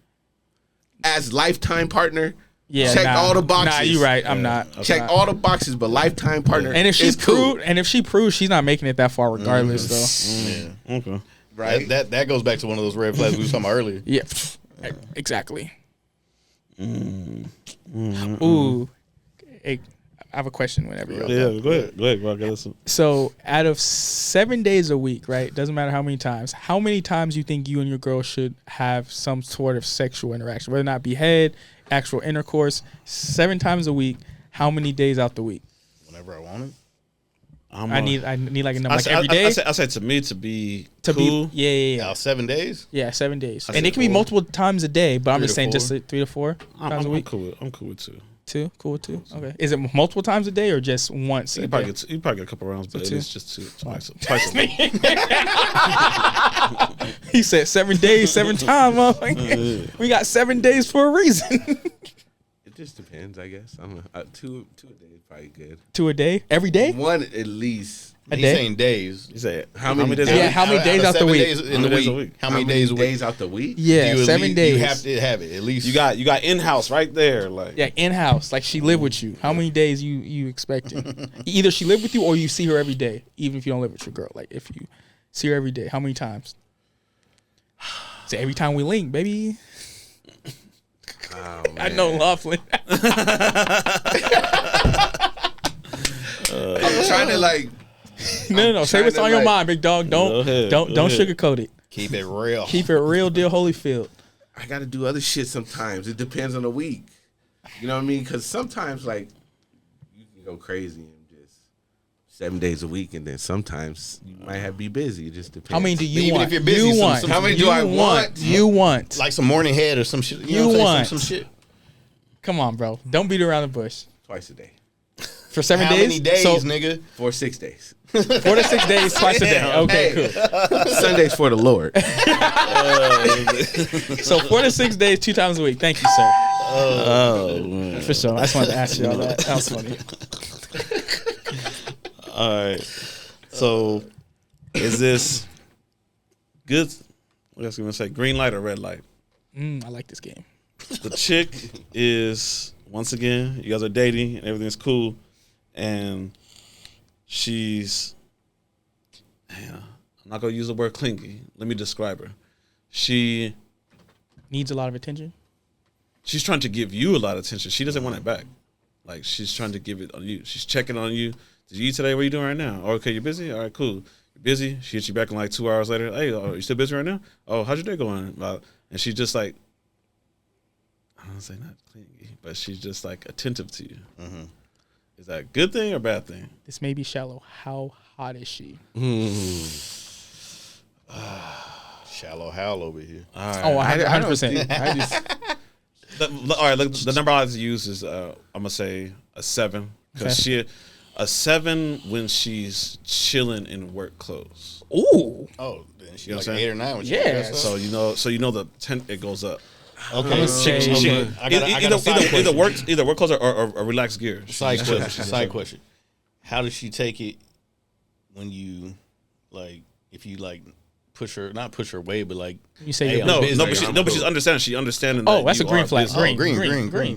as lifetime partner. Yeah, check all the boxes. Nah, you right. I'm not. Check all the boxes, but lifetime partner. And if is she cool, proves, she's not making it that far regardless though. Okay. right? that goes back to one of those red flags we was talking about earlier. Yeah, exactly. Ooh, hey, I have a question whenever you're Yeah, go ahead, bro. I got listen. So out of 7 days a week, right? Doesn't matter how many times you think you and your girl should have some sort of sexual interaction, whether or not be head, actual intercourse. 7 times a week. How many days out the week? Whenever I want it. I need like a number, like every day. I said to me to be to cool. be Now 7 days. yeah 7 days, I and said it can be 4. multiple times a day. But I'm 3 just to saying, 4. just 3 to 4 times a I'm week. cool with 2. 2, cool with 2. Okay, is it multiple times a day or just once? You a probably day? get a couple rounds, but two? it's just 2. Twice a week. He said 7 days, 7 times. Motherfucker. We got 7 days for a reason. It just depends, I guess. I'm two a day is probably good. 2 a day, every day. One at least. A He's day? saying days. You said How many days? Yeah, how many days out the 7 week? days in How the many days week? a week? How many days a week? Days out the week? Yeah, You at 7 least- days. You have to have it at least. you got in house right there, like Yeah, in house, like she live with you. How many days you expecting? Either she live with you or you see her every day, even if you don't live with your girl. Like if you see her every day, how many times? Say every time we link, baby. Oh, I know Laughlin. I'm trying to like No. Say what's on your mind, big dog. Go ahead. Don't sugarcoat it. Keep it real. Keep it real, deal Holyfield. I got to do other shit sometimes. It depends on the week. You know what I mean? Because sometimes, like, you can go crazy and just 7 days a week, and then sometimes you might have to be busy. It just depends. How many do you Even want? if you're busy, you some- want. some- How many do I want? You want. Like some morning head or some shit. You, know You what I'm saying? want. Some shit. Come on, bro. Don't beat around the bush. Twice a day. For 7 How days? many days, So, nigga? 4 6 days. 4 to 6 days, twice a day. Okay, Hey. cool. Sundays for the Lord. So 4 to 6 days, 2 times a week. Thank you, sir. Oh man. For sure. I just wanted to ask you all that. That was funny. All right. So, is this good? What else am I gonna say? Green light or red light? I like this game. The chick is, once again, you guys are dating and everything's cool, and she's, I'm not gonna use the word clingy. Let me describe her. She's Needs a lot of attention. trying to give you a lot of attention. She doesn't want it back. Like, she's trying to give it on you. She's checking on you. Did you eat today? What are you doing right now? Oh, okay, you busy? All right, cool. You're busy. She hits you back in like 2 hours later. Hey, you still busy right now? Oh, how's your day going? And she's just like, I don't say not clingy, but she's just like attentive to you. Mm-hmm. Is that a good thing or bad thing? This may be shallow. How hot is she? Shallow howl over here. All right. Oh, I 100%. I just, All right, look, the number I like to use is I'm gonna say a 7 because a 7 when she's chilling in work clothes. ooh. Oh, then she You know like what I'm 8 or 9 when she Yeah. dressed up? So you know the it goes up. Okay, say- I got a side Either question. work clothes or relaxed gear. Side She's question. chilling. Side question. How does she take it when you like if you like not push her away, but like You say hey, you're I'm No, busy. but she's understanding. She understanding. Oh, that that's you a green are flag. busy. Green, green. Green.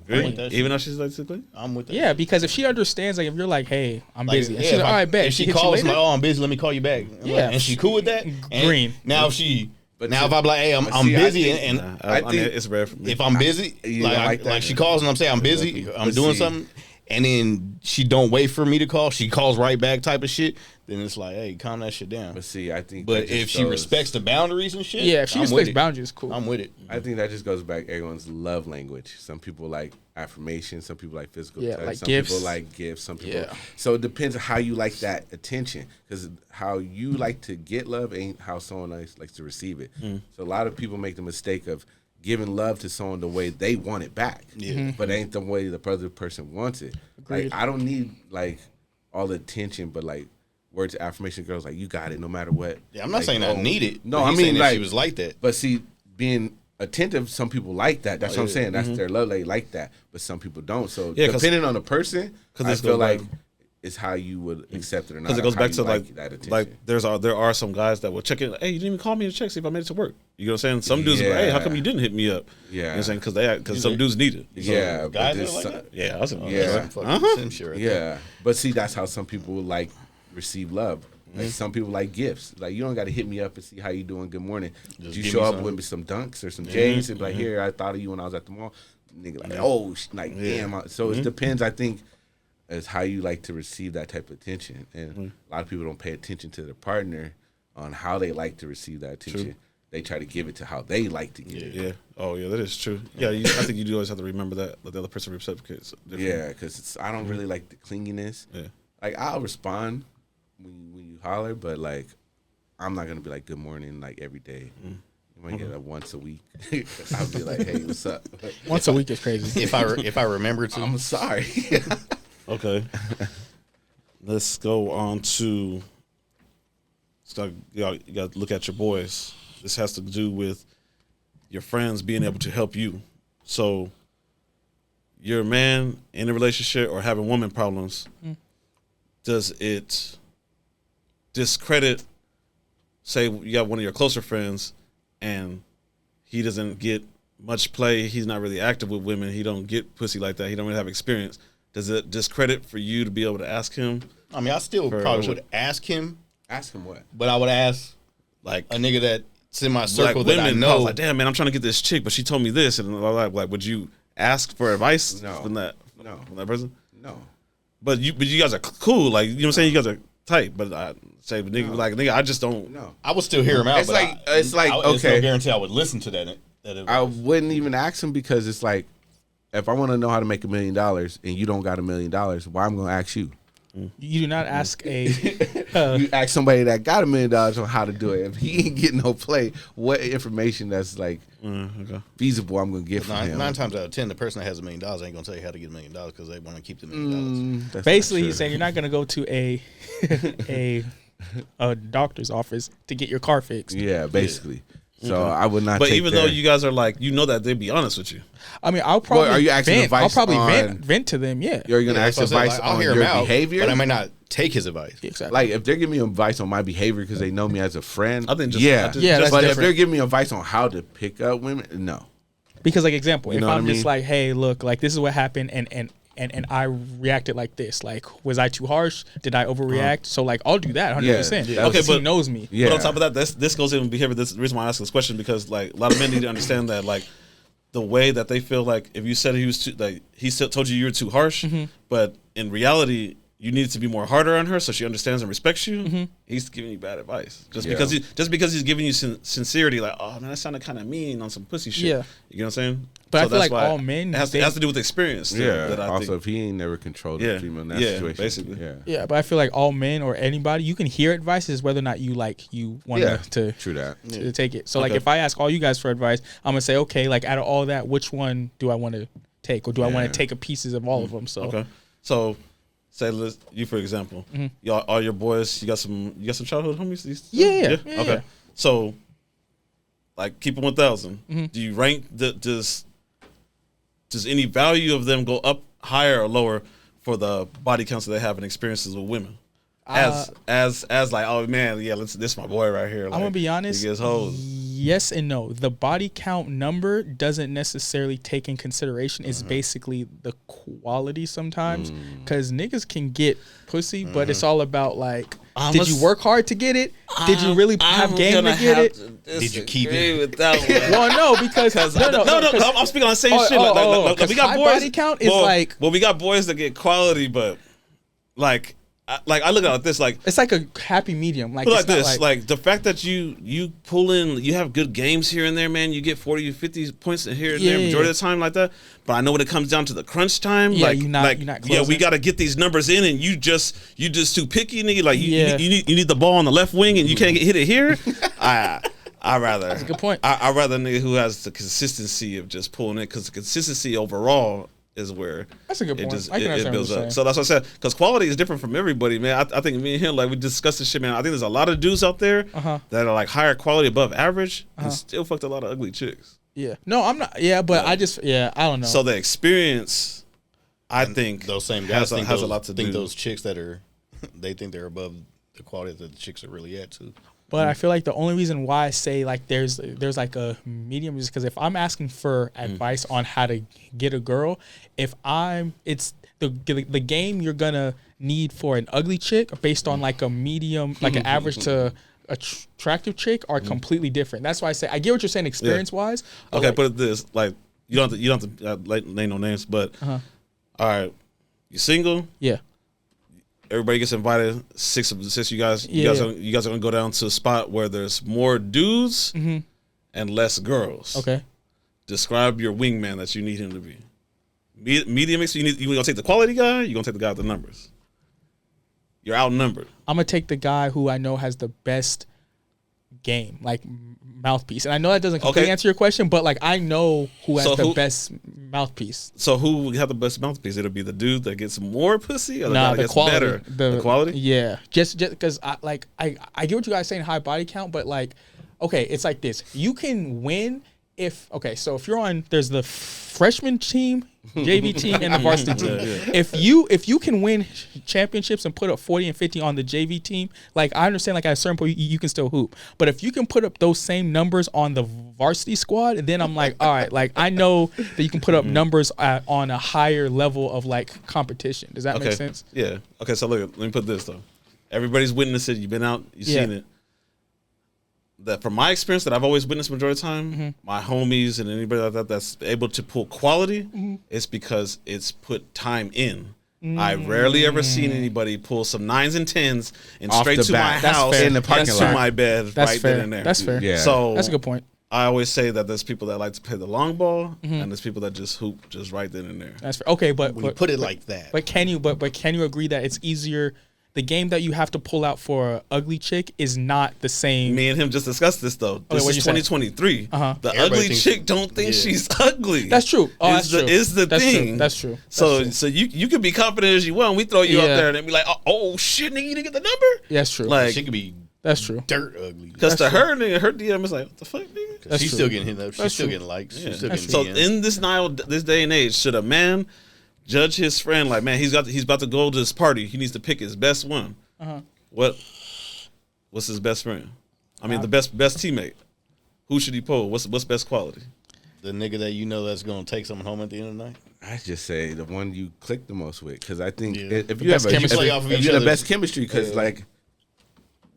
Green. that Even though she's like sickly. I'm with that. Yeah, because if she understands, like, if you're like, hey, I'm Like, busy. And yeah, she's if like, all I- right, bet. If she hits you calls later? like, oh, I'm busy, let me call you back. Yeah. And she cool with that? And Green. Now if she, But now see- if I'm like, hey, I'm but see, I busy, think- and I I mean, think- it's rare for me. if I'm busy, You like, don't like that? like she calls and I'm saying I'm busy, I'm But doing see- something, and then she don't wait for me to call, she calls right back type of shit, then it's like, hey, calm that shit down. But see, I think. But that just if she goes- respects the boundaries and shit, Yeah, if she I'm with respects it. boundaries, cool. I'm with it. I think that just goes back everyone's love language. Some people like affirmation. Some people like physical Yeah, touch. like some gifts. people like gifts. Some people. Yeah. So it depends on how you like that attention. Because how you like to get love ain't how someone else likes to receive it. So a lot of people make the mistake of giving love to someone the way they want it back. Yeah. But ain't the way the other person wants it. Agreed. Like, I don't need like all the attention, but like words of affirmation, girls like you got it no matter what. Yeah, I'm not Like, saying I oh, need it. No, but I he's mean saying that like she was like that. But see, being attentive, some people like that. That's what I'm saying. That's their love. They like that, but some people don't. So Yeah, 'cause- depending on the person, I this feel goes like back- it's how you would accept it or not. Because it goes how back you to like that attention. there are some guys that will check in. Hey, you didn't even call me to check see if I made it to work. You know what I'm saying? Some dudes, are like, hey, how come you didn't hit me up? You know what I'm saying? Because some dudes need it. yeah, but guys this- are like that? Yeah, I was Yeah. Some shit right there. yeah. But see, that's how some people like receive love. Like some people like gifts. Like you don't got to hit me up and see how you doing. Good morning. Did you give show me up some. with me some dunks or some J's and be like, here, I thought of you when I was at the mall. Nigga, like, oh, damn. So it depends. I think as how you like to receive that type of attention, and a lot of people don't pay attention to their partner on how they like to receive that attention. They try to give it to how they like to give it. Yeah. Oh, yeah, that is true. Yeah, I think you do always have to remember that the other person reciprocates. differently. Yeah, because I don't really like the clinginess. Yeah. Like I'll respond when you holler, but like I'm not gonna be like good morning like every day. You might get it once a week. I'll be like, hey, what's up? Once a week is crazy. If I remember to, I'm sorry. Okay. Let's go on to. You got to look at your boys. This has to do with your friends being able to help you. So, you're a man in a relationship or having woman problems. Does it discredit, say you got one of your closer friends and he doesn't get much play, he's not really active with women, he don't get pussy like that, he don't really have experience. Does it discredit for you to be able to ask him? I mean, I still probably would ask him, Ask him what? but I would ask Like a nigga that's in my like circle that I women, know. like, damn man, I'm trying to get this chick, but she told me this, and like, would you ask for advice No. from that No. from that person? No. But you guys are cool, like you know what I'm saying. You guys are tight. But I say, nigga, I just don't. No. I would still hear him out. It's but like- it's like, There's no okay. guarantee I would listen to that advice. I wouldn't even ask him because it's like, if I want to know how to make $1 million and you don't got $1 million, why I'm gonna ask you? You do not ask a. You ask somebody that got $1 million on how to do it. If he ain't getting no play, what information that's like feasible I'm gonna get from him? 9 times out of 10, the person that has $1 million ain't gonna tell you how to get $1 million because they want to keep the $1 million. That's Basically, not he's true. saying you're not gonna go to a doctor's office to get your car fixed. Yeah, basically. So I would not. But take even their- though you guys are like, that they'd be honest with you. I mean, I'll probably are you asking vent. advice I'll probably on- vent to them. Yeah. you're gonna ask That's what I said, advice I'll on hear your him out, behavior, but I might not take his advice. Exactly. like if they're giving me advice on my behavior because they know me as a friend, I think Yeah, that's but if different. they're giving me advice on how to pick up women, no. Because, like, example, You if know what I'm I just mean? like, hey, look, like, this is what happened, and I reacted like this. Like, was I too harsh? Did I overreact? So, like, I'll do that 100%. Yeah. Okay, Because he but- knows me. Yeah. But on top of that, this goes in behavior. This is the reason why I ask this question, because like a lot of men need to understand that like the way that they feel like if you said he was too, like he still told you were too harsh, but in reality you need to be more harder on her so she understands and respects you. He's giving you bad advice because he's giving you sincerity. Like, oh man, that sounded kind of mean on some pussy shit. Yeah. You know what I'm saying? But I feel that's like why all men, it has to do with experience. Too, Yeah. that I Also, think. if he ain't never controlled Yeah. a female in that Yeah, situation, basically. yeah. Yeah, but I feel like all men or anybody, you can hear advice, is whether or not you want Yeah, to true that. to take it. So like Okay. if I ask all you guys for advice, I'm gonna say, okay, like out of all that, which one do I want to take, or do I want Yeah. to take a pieces of all of them? So Okay, so say you for example, y'all, all your boys, you got some childhood homies. Yeah. Okay, so like keep it 1,000. Do you rank does any value of them go up higher or lower for the body counts that they have and experiences with women? As like, oh man, yeah, this my boy right here. Like, I'm gonna be honest. He gets hoes. Yes and no. The body count number doesn't necessarily take in consideration. It's basically the quality sometimes, because niggas can get pussy, but it's all about like, did you work hard to get it? Did you really have game to get it? Did you keep it? With that one. Well, no, because No, I'm speaking on the same shit. Like, 'cause we got high boys. body count is well, we got boys that get quality, but like I look at it this like. it's like a happy medium. Like, Put it it's like not this, like the fact that you pull in, you have good games here and there, man. You get 40 or 50 points in here and there, majority of the time like that. But I know when it comes down to the crunch time, Yeah, like, you're not yeah, closing. we got to get these numbers in, and you just too picky, nigga. Like you need the ball on the left wing, and you can't hit it here. I rather. That's a good point. I rather a nigga who has the consistency of just pulling it, because the consistency overall is where That's a good point. Just, I can understand builds what you're up. saying. So that's what I said. Because quality is different from everybody, man. I think me and him, like, we discussed this shit, man. I think there's a lot of dudes out there that are like higher quality above average and still fucked a lot of ugly chicks. Yeah. No, I'm not. Yeah, but I don't know. So the experience, I think, Those same guys has a lot to do. those chicks that are, they think they're above the quality that the chicks are really at too. But I feel like the only reason why I say like there's like a medium is because if I'm asking for advice on how to get a girl, it's the game you're gonna need for an ugly chick based on like a medium, like an average to attractive chick are completely different. That's why I say I get what you're saying experience wise. Okay, put it this, like, you don't have to name no names, but all right, you single? Yeah. Everybody gets invited. Six you guys are gonna go down to a spot where there's more dudes and less girls. Okay. Describe your wingman that you need him to be. Medium mix. You gonna take the quality guy? You gonna take the guy with the numbers? You're outnumbered. I'm gonna take the guy who I know has the best game, like mouthpiece. And I know that doesn't completely answer your question, but like I know who has the best mouthpiece. So who will have the best mouthpiece? It'll be the dude that gets more pussy, or the guy that the gets quality, better. The quality. Yeah, just because I get what you guys saying high body count, but like, okay, it's like this. You can win if you're on, there's the freshman team, JV team, and the varsity team. If you can win championships and put up 40 and 50 on the JV team, like I understand, like at a certain point you can still hoop. But if you can put up those same numbers on the varsity squad, then I'm like, all right, like I know that you can put up numbers on a higher level of like competition. Does that make sense? Yeah. Okay. So look, let me put this though. Everybody's witnessed it. You've been out. You've seen it. That from my experience that I've always witnessed majority of the time, my homies and anybody like that that's able to pull quality, it's because it's put time in. I rarely ever seen anybody pull some 9s and 10s and Off straight the to bat. my house in the parking to lot. my bed That's right fair. then and there. That's fair. Yeah. So That's a good point. I always say that there's people that like to play the long ball, and there's people that just hoop just right then and there. That's fair. Okay, but When you put it like that. But can you agree that it's easier? The game that you have to pull out for an ugly chick is not the same. Me and him just discussed this though. This what'd is you say? 2023. Uh-huh. The Everybody ugly thinks- chick don't think she's ugly. That's true. Oh, that's true. Is the That's thing. True. That's true. So That's true. you can be confident as you want. We throw you Yeah. up there and then be like, oh shit, nigga, you didn't get the number. Yeah, that's true. Like, She could be that's true. dirt ugly. because to That's true. her, nigga, her DM is like, what the fuck, nigga? That's She's true. still getting hit up. She's That's still true. getting likes. Yeah. She's still getting So DMs. in this day and age, should a man judge his friend like, man, he's about to go to this party. He needs to pick his best one. What's his best friend? I mean, the best teammate. Who should he pull? What's best quality? The nigga that you know that's gonna take someone home at the end of the night. I just say the one you click the most with, because I think Yeah. if you have best chemistry off of if each you have the other's- best chemistry, because Yeah. like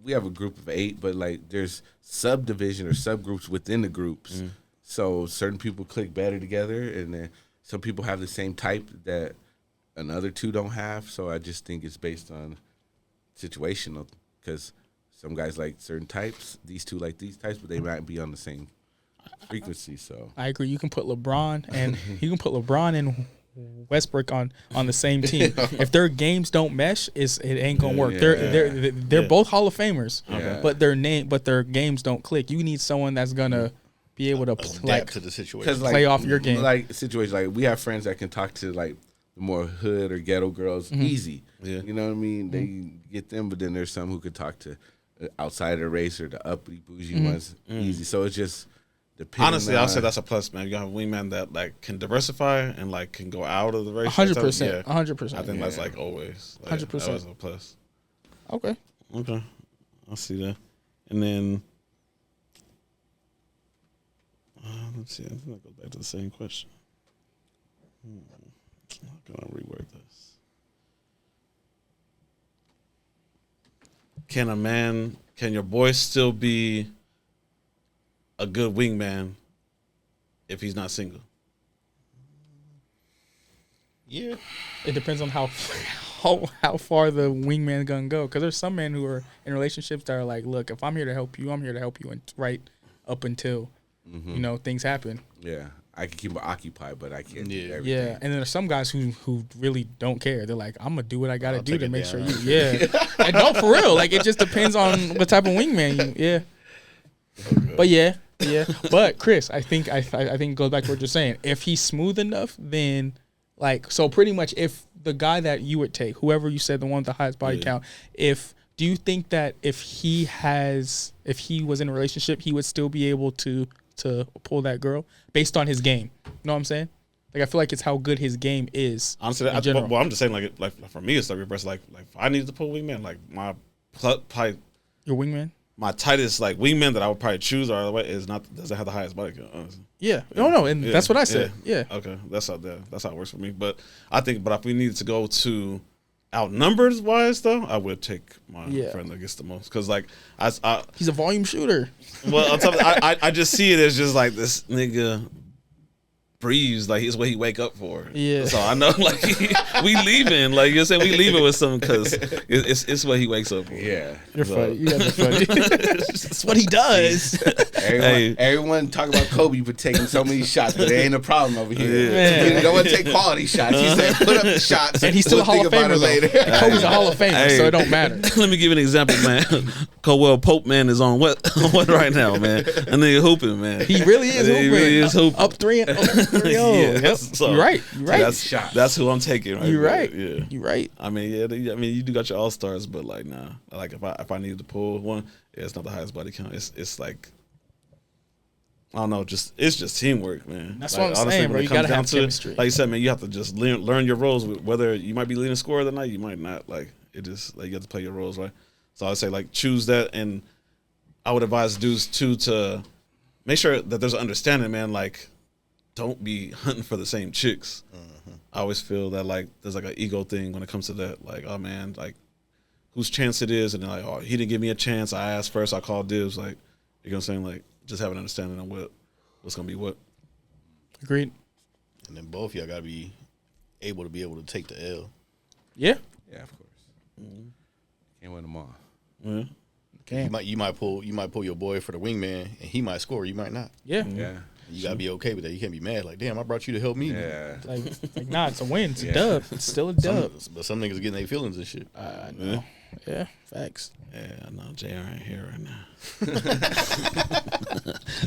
we have a group of 8, but like there's subdivision or subgroups within the groups. So certain people click better together, and then some people have the same type that another 2 don't have. So I just think it's based on situational, because some guys like certain types, these 2 like these types, but they might be on the same frequency. So I agree. You can put LeBron and Westbrook on the same team. If their games don't mesh, it ain't gonna work. They're both Hall of Famers, Okay. but their games don't click. You need someone that's gonna be able to Adapt to the situation. because like play off your game. like situations like we have friends that can talk to like the more hood or ghetto girls easy. Yeah. You know what I mean? They get them, but then there's some who could talk to outside of the race or the uppity bougie ones easy. So it's just depending. Honestly, I'll say on- that's a plus, man. You got a wingman that like can diversify and like can go out of the race. 100%. Yeah. 100%. I think that's like always 100%. That was a plus. Okay. Okay, I see that. And then let's see. I think that goes back to the same question. How can I reword this? Can your boy still be a good wingman if he's not single? Yeah. It depends on how far the wingman gonna go. Because there's some men who are in relationships that are like, look, if I'm here to help you, I'm here to help you, and right up until things happen. Yeah, I can keep them occupied, but I can't. Yeah. do everything. Yeah, and then there's some guys who really don't care. They're like, I'm gonna do what I gotta I'll do take to it make down. sure you. Yeah, and no, for real. Like it just depends on what type of wingman you. Yeah. But yeah. But Chris, I think it goes back to what you're saying. If he's smooth enough, then like so pretty much if the guy that you would take, whoever you said the one with the highest body count, do you think that if he was in a relationship, he would still be able to pull that girl based on his game? You know what I'm saying? Like I feel like it's how good his game is. Honestly, in general. well, I'm just saying like for me, it's like reverse. Like if I needed to pull wingman, like probably Your wingman? my tightest like wingman that I would probably choose or doesn't have the highest body count. Honestly. Yeah. No, and Yeah, that's what I said. Yeah. Okay, that's how it works for me. But if we needed to go to outnumbers wise though, I would take my friend that gets the most because like I He's a volume shooter. well on top of, I just see it as just like this nigga breathes like it's what he wake up for. Yeah. So I know like we leaving like you're saying we leaving with something because it's what he wakes up for. Yeah. You're So- funny. You guys are funny. That's what he does. Everyone talk about Kobe for taking so many shots, but there ain't a problem over here. Man. You don't want to take quality shots. He said, put up the shots, And he's still we'll a Hall think of about Famer, it later. though. And Kobe's a Hall of Famer, Hey. so it don't matter. Let me give you an example, man. Cowell Pope, man, is on what right now, man? That nigga hooping, man. He really is He hooping. really is hooping. Up 3-0. Yeah, so You're right. You're right. That's who I'm taking. Right You're there. right. Yeah. You're right. I mean, you do got your all stars, but like, nah. Like, if I needed to pull one, it's not the highest body count. It's like, I don't know. It's just teamwork, man. That's Like, what I'm honestly, saying, when bro. it You comes gotta down have to it, chemistry. like you said, man, you have to just learn your roles. Whether you might be leading scorer the night, you might not. Like, it just like you have to play your roles right. So I would say like choose that, and I would advise dudes too to make sure that there's an understanding, man. Like, don't be hunting for the same chicks. I always feel that like there's like an ego thing when it comes to that. Like, oh man, like whose chance it is, and they're like, oh, he didn't give me a chance. I asked first. I called dibs. Like, you know what I'm saying? Like, just have an understanding of what's gonna be what. Agreed. And then both y'all gotta be able to take the L. Yeah. Yeah, of course. Can't win them all. Yeah. You might pull your boy for the wingman, and he might score. You might not. Yeah. Yeah. You gotta be okay with that. You can't be mad. Like, damn, I brought you to help me. Yeah. Like, nah, it's a win. It's Yeah. a dub. It's still a dub. But some niggas getting their feelings and shit. I know. Yeah. Facts. Yeah, I know JR ain't here right now.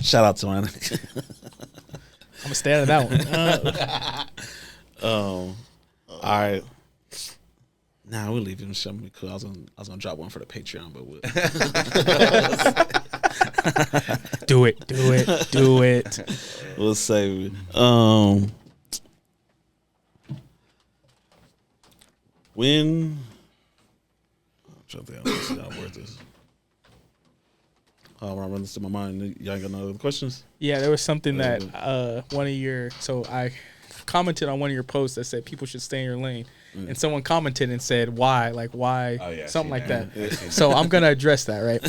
Shout out to my nigga. I'm gonna stay out of that one. All right. Nah, we'll leave him. Show me cool. I was gonna drop one for the Patreon, but we'll. Do it. We'll save it. When I'm trying to think how worth this. When I run this through my mind, y'all got no other questions? Yeah, there was something that I commented on one of your posts that said people should stay in your lane. And someone commented and said, why? Like, why? Oh, yeah, something like that. Yeah. So I'm going to address that, right?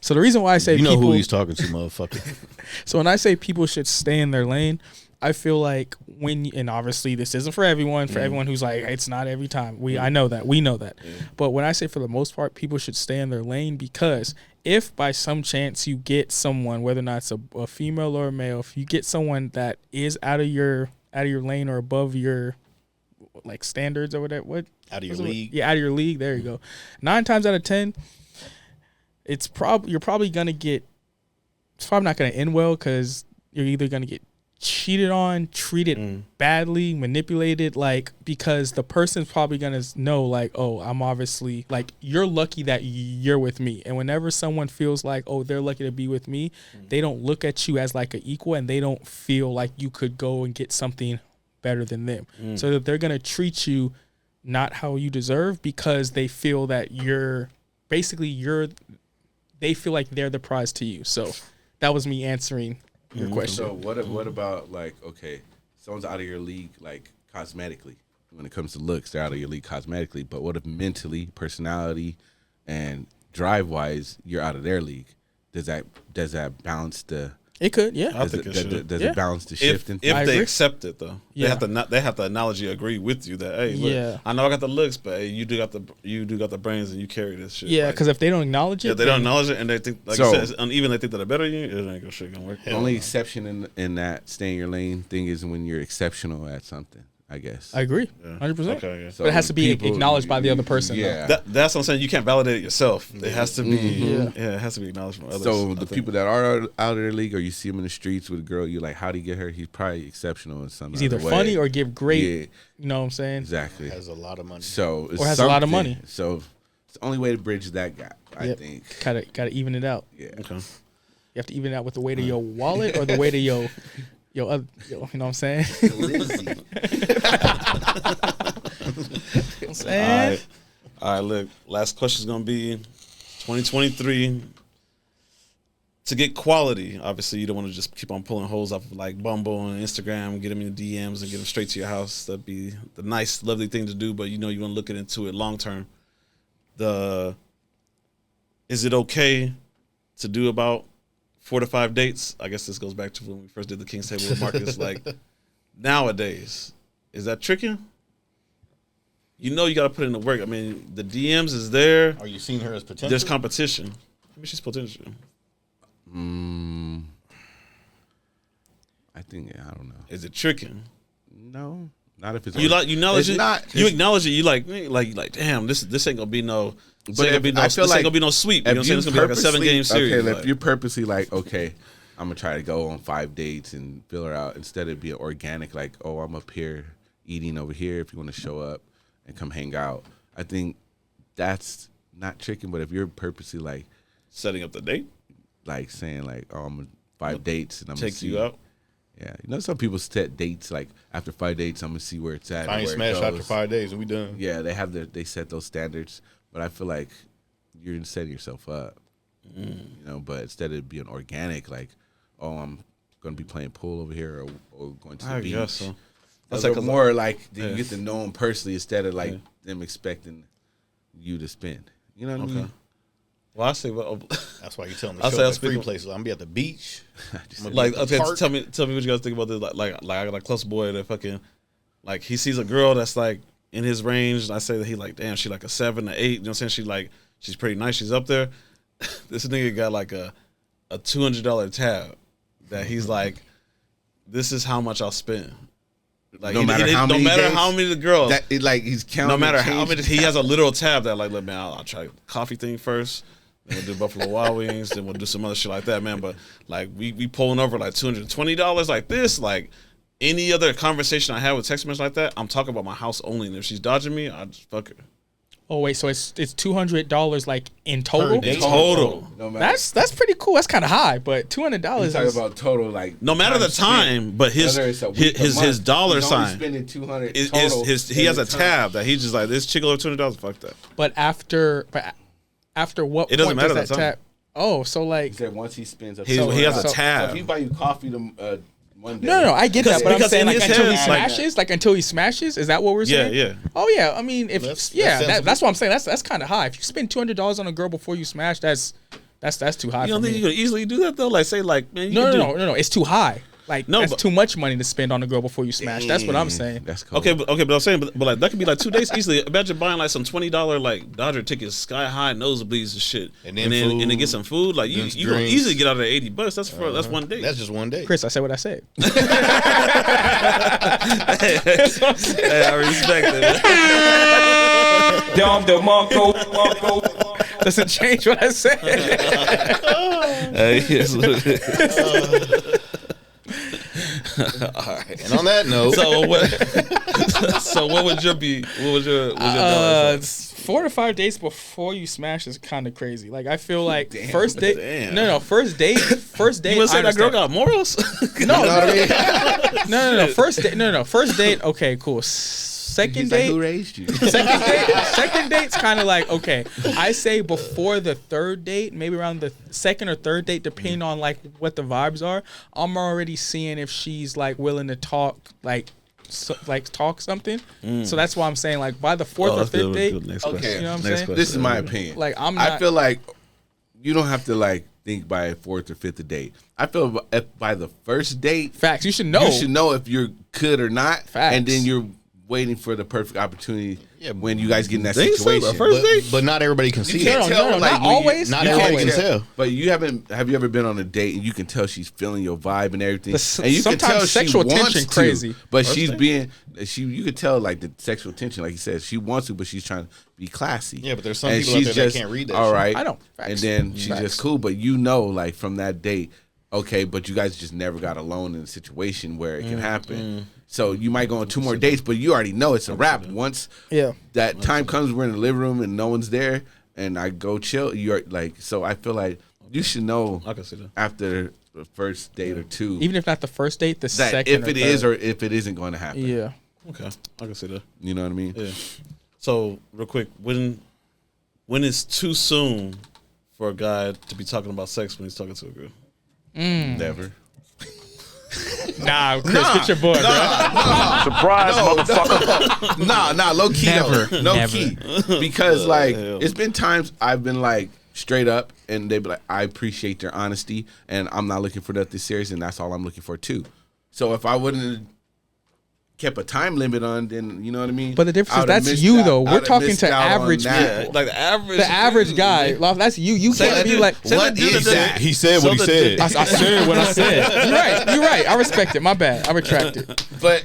So the reason why I say You know people, who he's talking to, motherfucker. so when I say people should stay in their lane, I feel like and obviously this isn't for everyone, everyone who's like, it's not every time. I know that. We know that. But when I say for the most part, people should stay in their lane, because if by some chance you get someone, whether or not it's a female or a male, if you get someone that is out of your lane or above your like standards or whatever, Out of your league. Yeah, out of your league. There you go. 9 times out of 10, you're probably gonna get. It's probably not gonna end well, because you're either gonna get cheated on, treated badly, manipulated, like, because the person's probably gonna know, like, oh, I'm obviously, like, you're lucky that you're with me. And whenever someone feels like, oh, they're lucky to be with me, they don't look at you as like an equal, and they don't feel like you could go and get something better than them. So that they're gonna treat you not how you deserve, because they feel that they feel like they're the prize to you. So that was me answering your question. So what about, like, okay, someone's out of your league, like, cosmetically. When it comes to looks, they're out of your league cosmetically. But what if mentally, personality, and drive-wise, you're out of their league? Does that balance the? It could, yeah. I think it should. Does it balance the shift? If I they agree. accept it though, Yeah. they have to analogy agree with you that, hey, look, Yeah. I know I got the looks, but hey, you do got the brains, and you carry this shit. Yeah, Like, because if they don't acknowledge it, they don't acknowledge it, and they think, like So- you said, it's uneven. They think that they're better than you. It ain't gonna work. The only exception in that stay in your lane thing is when you're exceptional at something, I guess. I agree, 100%. Okay, yeah. So But it has to be people- acknowledged by the other person. Yeah. That's what I'm saying. You can't validate it yourself. It has to be. Yeah. Yeah, it has to be acknowledged from others. So I the think. people that are out of their league, or you see him in the streets with a girl, you're like, how do you get her? He's probably exceptional in some He's either other way. funny or give great, Yeah, you know what I'm saying? exactly. Has a lot of money. So it's Or has a lot of something. money. So it's the only way to bridge that gap, I Yep. think. Gotta even it out. Yeah. Okay. You have to even it out with the weight of your wallet or the weight of your you know what I'm saying? All right. All right. Look, last question is gonna be 2023. To get quality, obviously, you don't want to just keep on pulling holes off of like Bumble and Instagram, get them in the DMs and get them straight to your house. That'd be the nice, lovely thing to do, but you want to look into it long term. Is it okay to do about 4 to 5 dates? I guess this goes back to when we first did the King's Table with Marcus. Like, nowadays, is that tricky? You got to put in the work. I mean, the DMs is there. Are you seeing her as potential? There's competition. I mean, she's potential. I think, I don't know. Is it tricky? No, not if it's You acknowledge it's it. not. You It's- acknowledge it. You like, damn, this ain't gonna be no. This But ain't gonna be if- no. I feel This like ain't gonna be no sweep. You know what I'm if saying? It's gonna be like a purposely- 7-game series. Okay, like, if you're purposely like, okay, I'm gonna try to go on 5 dates and fill her out, instead of being organic, like, oh, I'm up here eating over here. If you want to show up and come hang out, I think that's not tricking. But if you're purposely like setting up the date, saying like, oh, I'm 5 dates and I'm gonna take see you out. Yeah, some people set dates like after 5 dates, I'm gonna see where it's at. I ain't and where it smashed after goes. 5 days and we done. Yeah, they set those standards, but I feel like you're setting yourself up. But instead of being organic, like, oh, I'm going to be playing pool over here or going to the I beach. guess so. That's That's like like a- more like you Yeah. get to know them personally instead of like them expecting you to spend. You know what I mean? Well, I say, well, That's why you tell them I'll to say show I'll up at free speak- places. I'm gonna be at the beach. like, okay, Park. tell me what you guys think about this. Like I got a close boy that fucking, like, he sees a girl that's like in his range. I say that he like, damn, she like a 7, or 8. You know what I'm saying? She's pretty nice. She's up there. This nigga got like a $200 tab that he's like, this is how much I'll spend. Like No matter how many the girls, that like he's counting. no matter the how change. many, he has a literal tab that like, look, man, I'll try coffee thing first. Then we'll do Buffalo Wild Wings. Then we'll do some other shit like that, man. But like we pulling over like $220 like this. Like any other conversation I have with text messages like that, I'm talking about my house only. And if she's dodging me, I just fuck her. Oh wait, so it's $200 like in total. In total. No matter, That's pretty cool. That's kind of high, but $200 he's talking about total like No matter the time, but his dollar he's sign only spending $200 is total. he has a tab that he's just like, this chick over $200. Fuck that. But after what It doesn't point matter does that that time. tab? Oh, so like He said once he spends up He to has a $200. tab. So if he buy you coffee one day. no, I get that, but I'm because saying in like his until he head, like- smashes, until he smashes, is that what we're saying? Yeah. Oh yeah, I mean if That's that's sensible. what I'm saying. That's kind of high. If you spend $200 on a girl before you smash, that's too high. You don't for think me. you could easily do that though? Like say like, man, you No, can no, do- no, it's too high. Like No, that's but- too much money to spend on a girl before you smash. That's what I'm saying. That's cool. Okay, but I'm saying, but like that could be like 2 days easily. Imagine buying like some $20 like Dodger tickets, sky high nosebleeds and shit, And then get some food. Like you then gonna drinks. easily get out of there $80. That's that's one day. That's just one day. Chris, I said what I said. Hey, I respect it. Doesn't change what I said. Hey, here's what it is. And on that note, So what? So what would your be? What was your dollar sign? 4 to 5 dates before you smash is kind of crazy. Like I feel like first date. Damn. No, first date. You would say I that girl understand. got morals? No. First date. No. First date. Okay, cool. Second He's like, date. who raised you? Second date's kind of like, okay, I say before the third date, maybe around the second or third date, depending on like what the vibes are. I'm already seeing if she's like willing to talk, talk something. So that's why I'm saying like by the fourth or fifth date. Next Okay. question. You know what I'm Next saying? question. This is my opinion. Like, I'm I not- feel like you don't have to like think by 4th or 5th date. I feel if by the first date, Facts. You should know. you should know if you're good or not, Facts. and then you're waiting for the perfect opportunity when you guys get in that Think so? situation. The first date? but not everybody can You see can't it. tell, no, like, not when you- always. Not you everybody can't can tell. But have you ever been on a date and you can tell she's feeling your vibe and everything, The and you can sometimes tell sexual she wants tension to, crazy. but she's being you could tell like the sexual tension, like you said, she wants to, but she's trying to be classy. Yeah, but there's some And people out she's there that can't read that All shit. right, I know. and Facts. then she's Facts. just cool, but like from that date, okay, but you guys just never got alone in a situation where it can happen. So you might go on 2 more dates, but you already know it's a wrap. Once that time comes, we're in the living room and no one's there, and I go chill. You're like, so I feel like you should know I can see that. after the first date or 2 Even if not the first date, the that second. if it is or if it isn't going to happen. yeah. Okay, I can see that. You know what I mean? Yeah. So real quick, when is too soon for a guy to be talking about sex when he's talking to a girl? Never. Nah, Chris, get your boy, bro. Surprise, motherfucker. Nah, low key Never, though. No never. key. Because like hell. it's been times I've been like straight up and they be like, I appreciate their honesty and I'm not looking for nothing serious and that's all I'm looking for too. So if I wouldn't have kept a time limit on, then you know what I mean? But the difference I is would've that's missed you out- though. I We're would've talking missed to out on average that. people. Like the average. The average dude, guy, man. Lof, that's you. You Say can't that be dude- like. say what that dude is that- that? He said what he said. I said what I said. You're right. I respect it. My bad. I retract it. But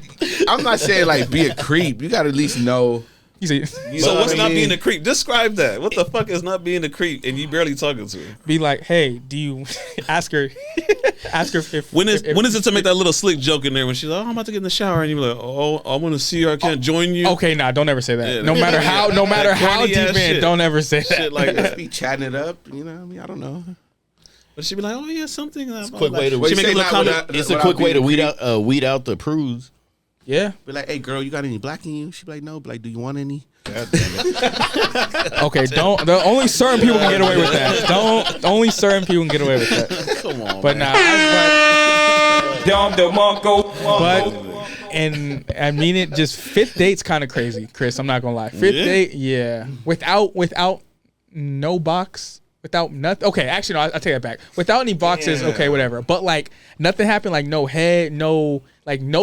I'm not saying like be a creep. You gotta at least know. You see, You So know what's what I not mean? being a creep? Describe that. What the fuck is not being a creep and you barely talking to her? be like, hey, do you ask her? Ask her if When is if- it to make that little slick joke in there when she's like, oh, I'm about to get in the shower and you're like, oh, I want to see her. I can't join you. Okay, nah, don't ever say that. Yeah, no matter how, no matter how corny deep ass in, shit. don't ever say that. Shit like Just that. be chatting it up. You know what I mean? I don't know. But she'd be like, oh yeah, something. It's quick way to- She make a Say little not comment. without- It's a without quick way to being a creep. weed out the prudes. Yeah. Be like, hey girl, you got any black in you? She be like, no. Be like, do you want any? God damn it. Okay. Don't. Only certain people can get away with that. Don't. Only certain people can get away with that. Come on, But man. but and I mean it. Just fifth date's kind of crazy, Chris. I'm not gonna lie. Fifth Yeah? date, yeah. Without no box, Without nothing. Okay, actually, no. I take that back. Without any boxes, okay, whatever. But like nothing happened. Like no head, no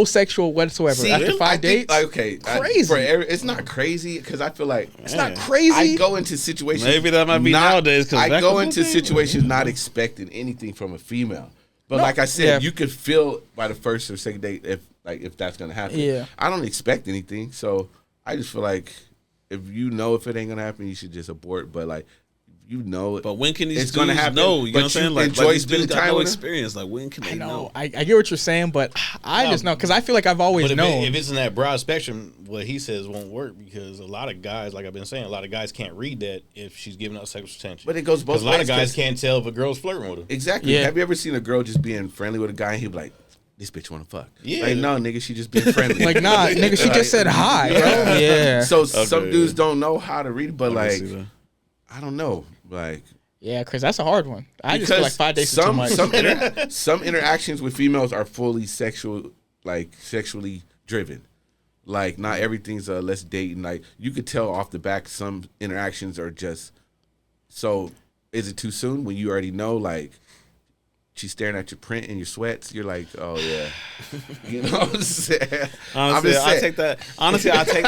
sexual whatsoever. See, after 5 dates, okay, crazy. It's not crazy because I feel like it's not crazy. I go into situations. Maybe that might be nowadays. I go into situations not expecting anything from a female. But like I said, you could feel by the first or second date if that's gonna happen. Yeah. I don't expect anything, so I just feel like if you know if it ain't gonna happen, you should just abort. But like. But when can these it's dudes gonna happen, know? You know what I'm saying? Like these dudes got no with experience. Like when can they know? I get what you're saying, but I just know because I feel like I've always But known. if it's in that broad spectrum, what he says won't work because a lot of guys, like I've been saying, a lot of guys can't read that if she's giving up sexual attention. But it goes both ways. A lot of guys can't tell if a girl's flirting with them. Exactly. Yeah. Have you ever seen a girl just being friendly with a guy and he'd be like, this bitch wanna fuck? Yeah. Like, no, nigga, she just being friendly. like, nah, nigga, she just said hi, bro. Yeah. So some dudes don't know how to read it, but like, that. I don't know. Like, Yeah, Chris, that's a hard one. I just feel like 5 days is too much. Some interactions with females are fully sexually driven. Like, not everything's let's date. And like, you could tell off the back some interactions are just. So, is it too soon when you already know like she's staring at your print and your sweats? You're like, oh yeah, you know what I'm saying? Honestly, I take that. Honestly, I take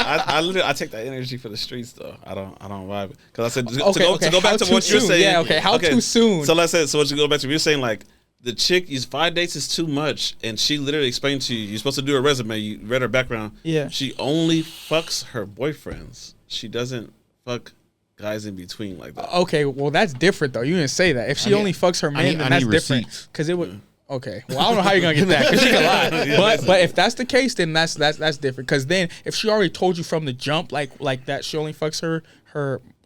that energy for the streets though. I don't vibe it because I said to go back to what you're saying. Yeah, okay. How too soon? So let's say what you go back to. You're saying like the chick, 5 dates is too much, and she literally explained to you, you're supposed to do a resume. You read her background. Yeah. She only fucks her boyfriends. She doesn't fuck guys in between like that. Okay, well that's different though. You didn't say that. If she only fucks her man, then that's different. Because it would. Okay, well I don't know how you're gonna get that because she can lie. But if that's the case, then that's different. Because then if she already told you from the jump like that, she only fucks her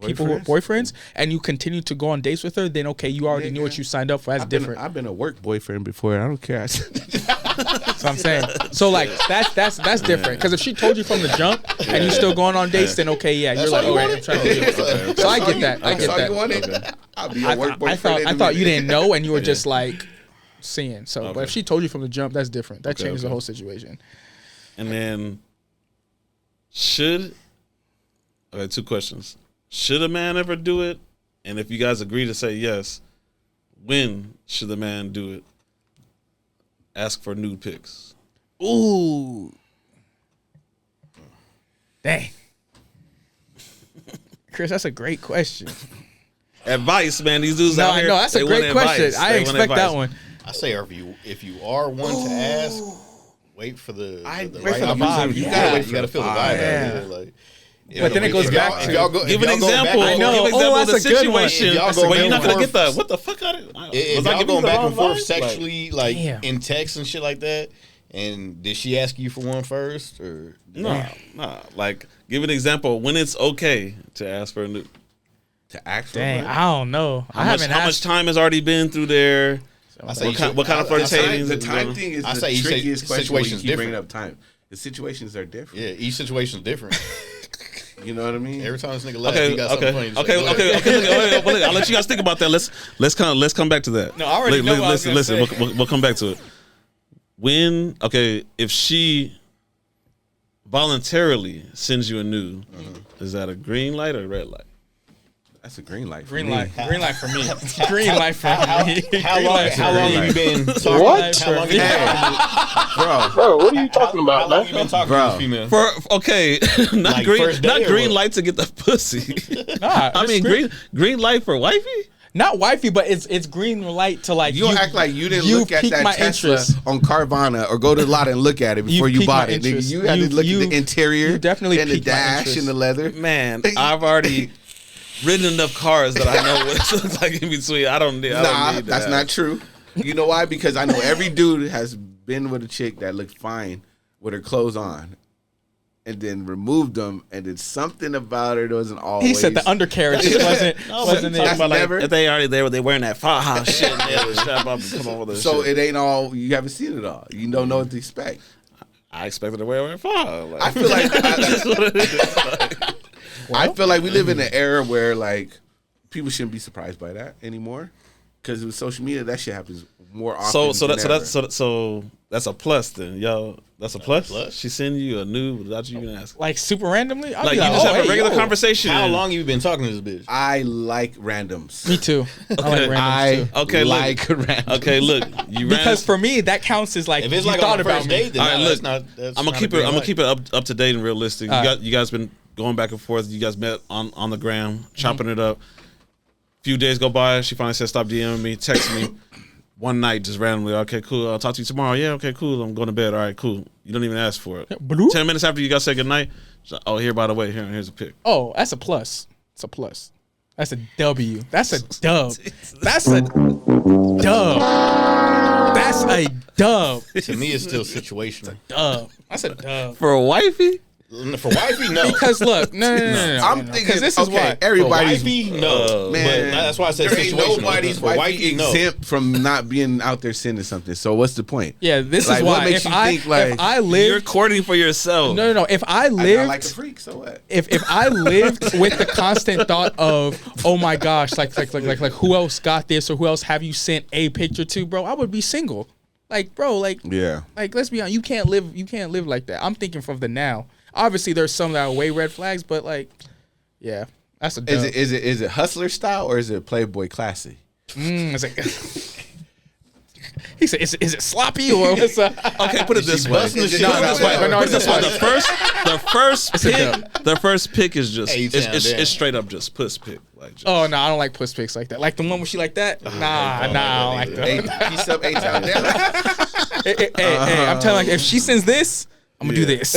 people who are boyfriends, and you continue to go on dates with her, then okay, you already knew what you signed up for. That's different. I've been a work boyfriend before. I don't care. That's what I'm saying. So like that's different. Because if she told you from the jump and you still going on dates, then okay, yeah, you're like, okay, I'm trying to do it. So I get that. I get that. I'll be a work boyfriend. I thought you didn't know and you were just like seeing. So, but if she told you from the jump, that's different. That changes the whole situation. And then okay, 2 questions. Should a man ever do it? And if you guys agree to say yes, when should the man do it? Ask for nude pics. Ooh. Dang. Chris, that's a great question. Advice, man. These dudes out here. No, that's a great question. I expect that one. I say if you are one to ask, wait for the wait for the vibe. You gotta feel the vibe. Yeah. Like, but then it goes back to give an example. I know. Give an example of the that's a good one. situation where you're not gonna get the what the fuck out of it. If y'all going back and forth vibe? sexually, like in text and shit like that, and did she ask you for one first or Nah. Like, give an example when it's okay to ask for a nude. To ask for Dang, I don't know. How much time has already been through there? What kind of flirtating? The time thing is the trickiest question when you keep bringing up time. The situations are different. Yeah, each situation is different. You know what I mean? Every time this nigga laughs, he got something funny to say. Okay. Look, I'll let you guys think about that. Let's come back to that. No, I already know what I was gonna listen. say. We'll come back to it. If she voluntarily sends you a nude, is that a green light or a red light? That's a green light. Green light for me. Green light for me. How long have you been talking? What? How long have Bro, what are you talking about, man? you been talking to this female? Not Like green, first date not or green what? light to get the pussy. Nah, I mean green light for wifey. Not wifey, but it's green light to like you don't act like you didn't look at piqued that my Tesla interest. on Carvana or go to the lot and look at it before you piqued bought my it. Nigga. interest. You had to look at the interior you definitely and the piqued my dash interest. and the leather. Man, I've already ridden enough cars that I know what it looks like in between. I don't need That's that. not true. You know why? Because I know every dude has been with a chick that looked fine with her clothes on, and then removed them, and then something about her wasn't always. He said the undercarriage just wasn't there. That's But like, never- if they already there, they wearing that Faja shit. And they have to strap up and come on with this So shit. it ain't all. You haven't seen it all. You don't know what to expect. I expected to wear a Faja. Like, I feel like that's what it is. Like, I feel like we live in an era where like people shouldn't be surprised by that anymore, because with social media, that shit happens more often. so than ever. so That's a plus then, yo. That's a plus. plus? She send you a nude without you even asking. Like super randomly. I'll Like be you just have a hey, regular yo. conversation. How long you been talking to this bitch? I like randoms. Me too. I like randoms I too. Okay, look. like randoms. Okay, look. You Because for me, that counts as like If it's you like thought on the about first me. date, then All right, no, look. that's not. That's I'm gonna not keep a it. green I'm gonna light. keep it up to date and realistic. All right. You guys been going back and forth. You guys met on the gram, chopping it up. Few days go by. She finally said, "Stop DMing me, text me." One night, just randomly. Okay, cool. I'll talk to you tomorrow. Yeah, okay, cool. I'm going to bed. All right, cool. You don't even ask for it. bloop. 10 minutes after you guys say goodnight. Oh, here, by the way, here's a pic. Oh, that's a plus. It's a plus. That's a W. That's a dub. That's a dub. That's a dub. To me, it's still situational. Dub. That's a dub. For a wifey? For wifey, no. Because look, no. I'm thinking because this is okay, why. For everybody's wifey, no. man. But that's why I said there ain't situational. nobody's For wifey wifey, no. exempt from not being out there sending something. So what's the point? Yeah, this Like, is what why. makes If you I think, like, if I You're lived, courting for yourself. no. If I I'm lived, not like a freak. So what? if I lived with the constant thought of, oh my gosh, like who else got this or who else have you sent a picture to, bro? I would be single. Like, bro, like Yeah. let's be honest, you can't live like that. I'm thinking from the now. Obviously, there's some that are way red flags, but like, yeah, that's a dub. Is it hustler style or is it Playboy classy? It's like, he said, is it sloppy or what's up? Okay, put it this way. busting the shit Put it out this of way. it. Put it this way. The first pick is just H it's, town, it's, damn. it's straight up just puss pick. Like just, Oh no, I don't like puss pics like that. Like the one where she like that. Nah, I don't like that. Piece up H-Town. Hey, I'm telling you, if she sends this, I'm gonna do this.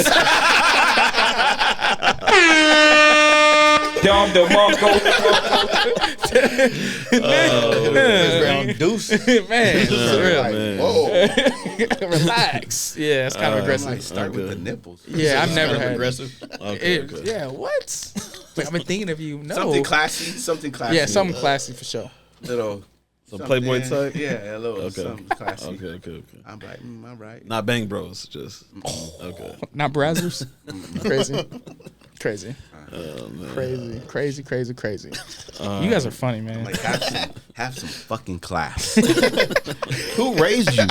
Ground deuce. Man, for real. man. Whoa. Relax. Yeah, it's kind of aggressive. Like start with the nipples. Yeah, I've never Kind of had. aggressive. Okay. Yeah, what? Like, I've been thinking of you. No. Something classy. Something classy. Yeah, something classy for sure. Little. Some Playboy something- type? Yeah, a little Okay. something classy. Okay. I'm like, all right. Not Bang Bros, just okay. Not browsers. Crazy. Crazy. Oh, Crazy. You guys are funny, man. Like have some fucking class. Who raised you?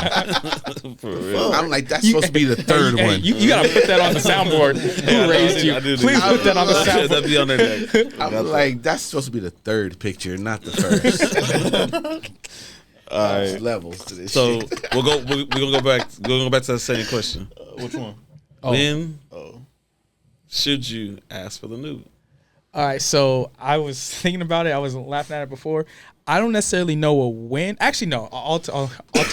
For real. I'm like, that's supposed to be the third Hey, one. you gotta put that on the soundboard. Who raised you? I do Please put that on the soundboard. That'd be on their neck. I'm like, that's supposed to be the third picture, not the first. All right. Levels to this So shit. we're gonna go back to the same question. Which one? When should you ask for the nude? All right, so I was thinking about it. I was laughing at it before. I don't necessarily know a when. Actually, no. I'll tell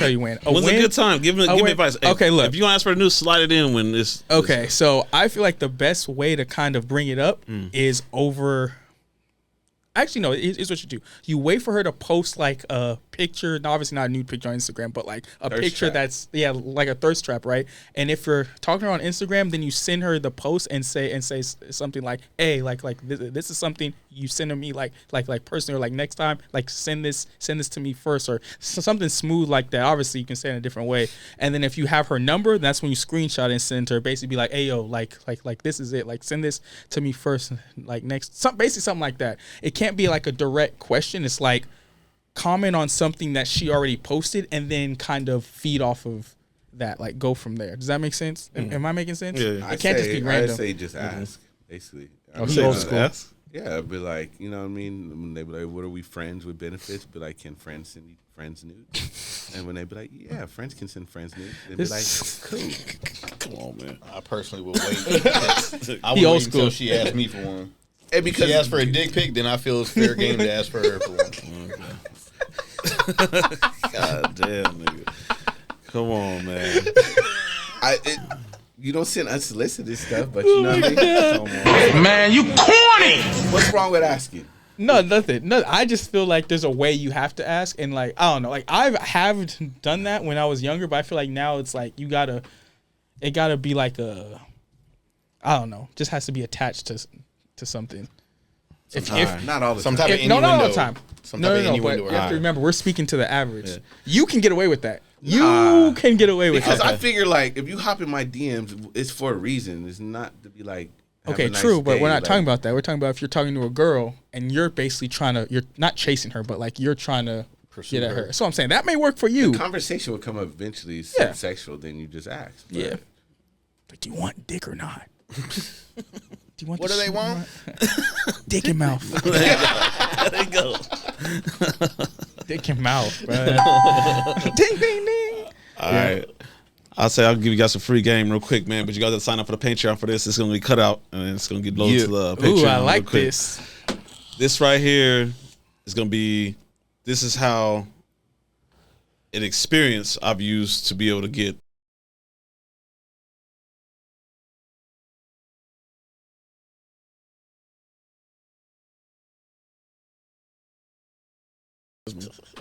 you when. When's a good time? Give me when- advice. Hey, okay, look. If you want to ask for the nude, slide it in when this. Okay, so I feel like the best way to kind of bring it up is over. Actually, no. Here's what you do. You wait for her to post like a picture. No, obviously not a nude picture on Instagram, but like a Thirst picture trap. that's like a thirst trap, right? And if you're talking to her on Instagram, then you send her the post and say something like, "Hey, like this is something you send to me like personally, or like next time, like send this to me first, or something smooth like that." Obviously, you can say it in a different way. And then if you have her number, that's when you screenshot and send her. Basically, be like, "Hey, yo, like this is it. Like send this to me first, like next." Basically something like that. It can't be like a direct question. It's like comment on something that she already posted and then kind of feed off of that, like go from there. Does that make sense? Am I making sense? Yeah. It can't just be random. I say just ask, basically. Oh, he old school. Ask? Yeah, I'd be like, you know what I mean? When they be like, what are we friends with benefits? Be like, can friends send friends nudes? And when they be like, yeah, friends can send friends nudes. They'd be like, cool. Come on, man. I personally would wait. I He would old wait school. until she asked me for one. And If she asked for a dick pic, then I feel it's fair game to ask for her for one. God damn, nigga. Come on, man. You don't send unsolicited stuff, but you know what I mean? Come on. Man, you corny! What's wrong with asking? No, nothing. No, I just feel like there's a way you have to ask, and like I don't know, like I have done that when I was younger, but I feel like now it's like it gotta be like I don't know, just has to be attached to something. If Not all the Some time. type of not all innuendo. the time. Some No, type of but innuendo. you have to or- remember we're speaking to the average. You can get away with that. You can get away with Because that. I figure, like, if you hop in my DMs, it's for a reason. It's not to be like, have Okay, a nice true, but day, we're not like- talking about that. We're talking about if you're talking to a girl and you're basically you're not chasing her, but like you're trying to get at her. So I'm saying that may work for you. Conversation would come up eventually. Yeah. Sexual, then you just ask. But Yeah. But do you want dick or not? Do you want What do they want? Dick and mouth. There they go. Dick and mouth, bro. Ding, ding, ding. All right. I'll say I'll give you guys a free game real quick, man. But you guys have to sign up for the Patreon for this. It's going to be cut out and it's going to get loaded to the Patreon. Ooh, I real like quick. this. This right here is going to be. This is how an experience I've used to be able to get.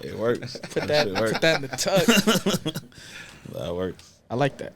It works. Put that in the tuck. That works. I like that.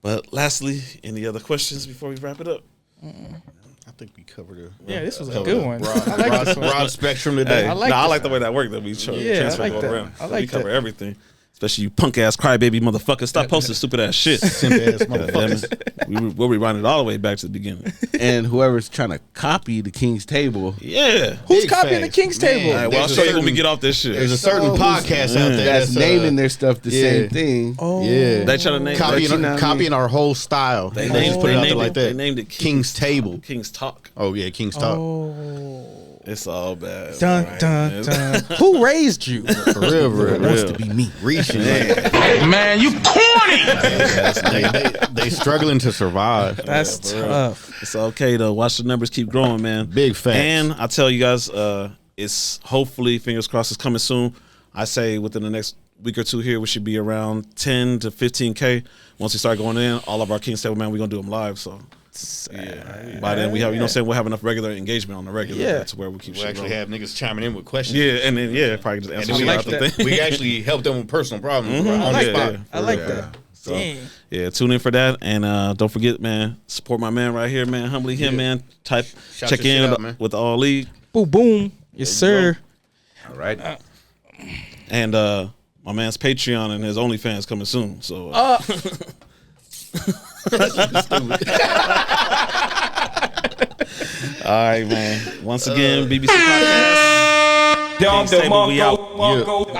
But lastly, any other questions before we wrap it up? I think we covered it. Yeah, this was a good one. Broad, I like this one. broad spectrum today. Hey, I like I this. like the way that worked. That we transfer I like go that. around. I like we cover that. everything. Especially you punk ass crybaby motherfuckers. Stop posting stupid ass shit. Simp ass motherfuckers. We'll rewind it all the way back to the beginning. And whoever's trying to copy the King's Table, Yeah. Who's Big copying facts. the King's Man. Table? All right, well, I'll There's show a you when we certain- get off this shit. There's a certain podcast out there that's naming their stuff the same thing. Oh, Yeah, They try to name copying, you know what I copying our whole style. They They just put it out there like They that. named it King's Table. King's Talk. Oh yeah, King's Talk. Oh. It's all bad. Dun, right, dun, man. dun. Who raised you? For real, for real. Wants to be me. Reaching. Man, you corny. They struggling to survive. That's tough. It's okay though. Watch the numbers keep growing, man. Big facts. And I tell you guys, it's hopefully, fingers crossed, it's coming soon. I say within the next week or two here, we should be around 10 to 15K. Once we start going in, all of our King's Table, man, we're gonna do them live. So yeah, by then we have, you know, what I'm saying, we'll have enough regular engagement on the regular. Yeah. That's where we keep We shit actually rolling. have niggas chiming in with questions. Yeah, and then probably just answer And shit we, out the thing. we actually help them with personal problems on I the like spot. that. I like that. So, Dang. yeah, tune in for that, and don't forget, man, support my man right here, man. Humbly him, man. Shout Check your in shit out, man. with the All League, Boom, boom. Yes, sir. All right. and my man's Patreon and his OnlyFans coming soon. So, all right, man. Once again, BBC Podcast. Y'all King's Table, we out. Mongo.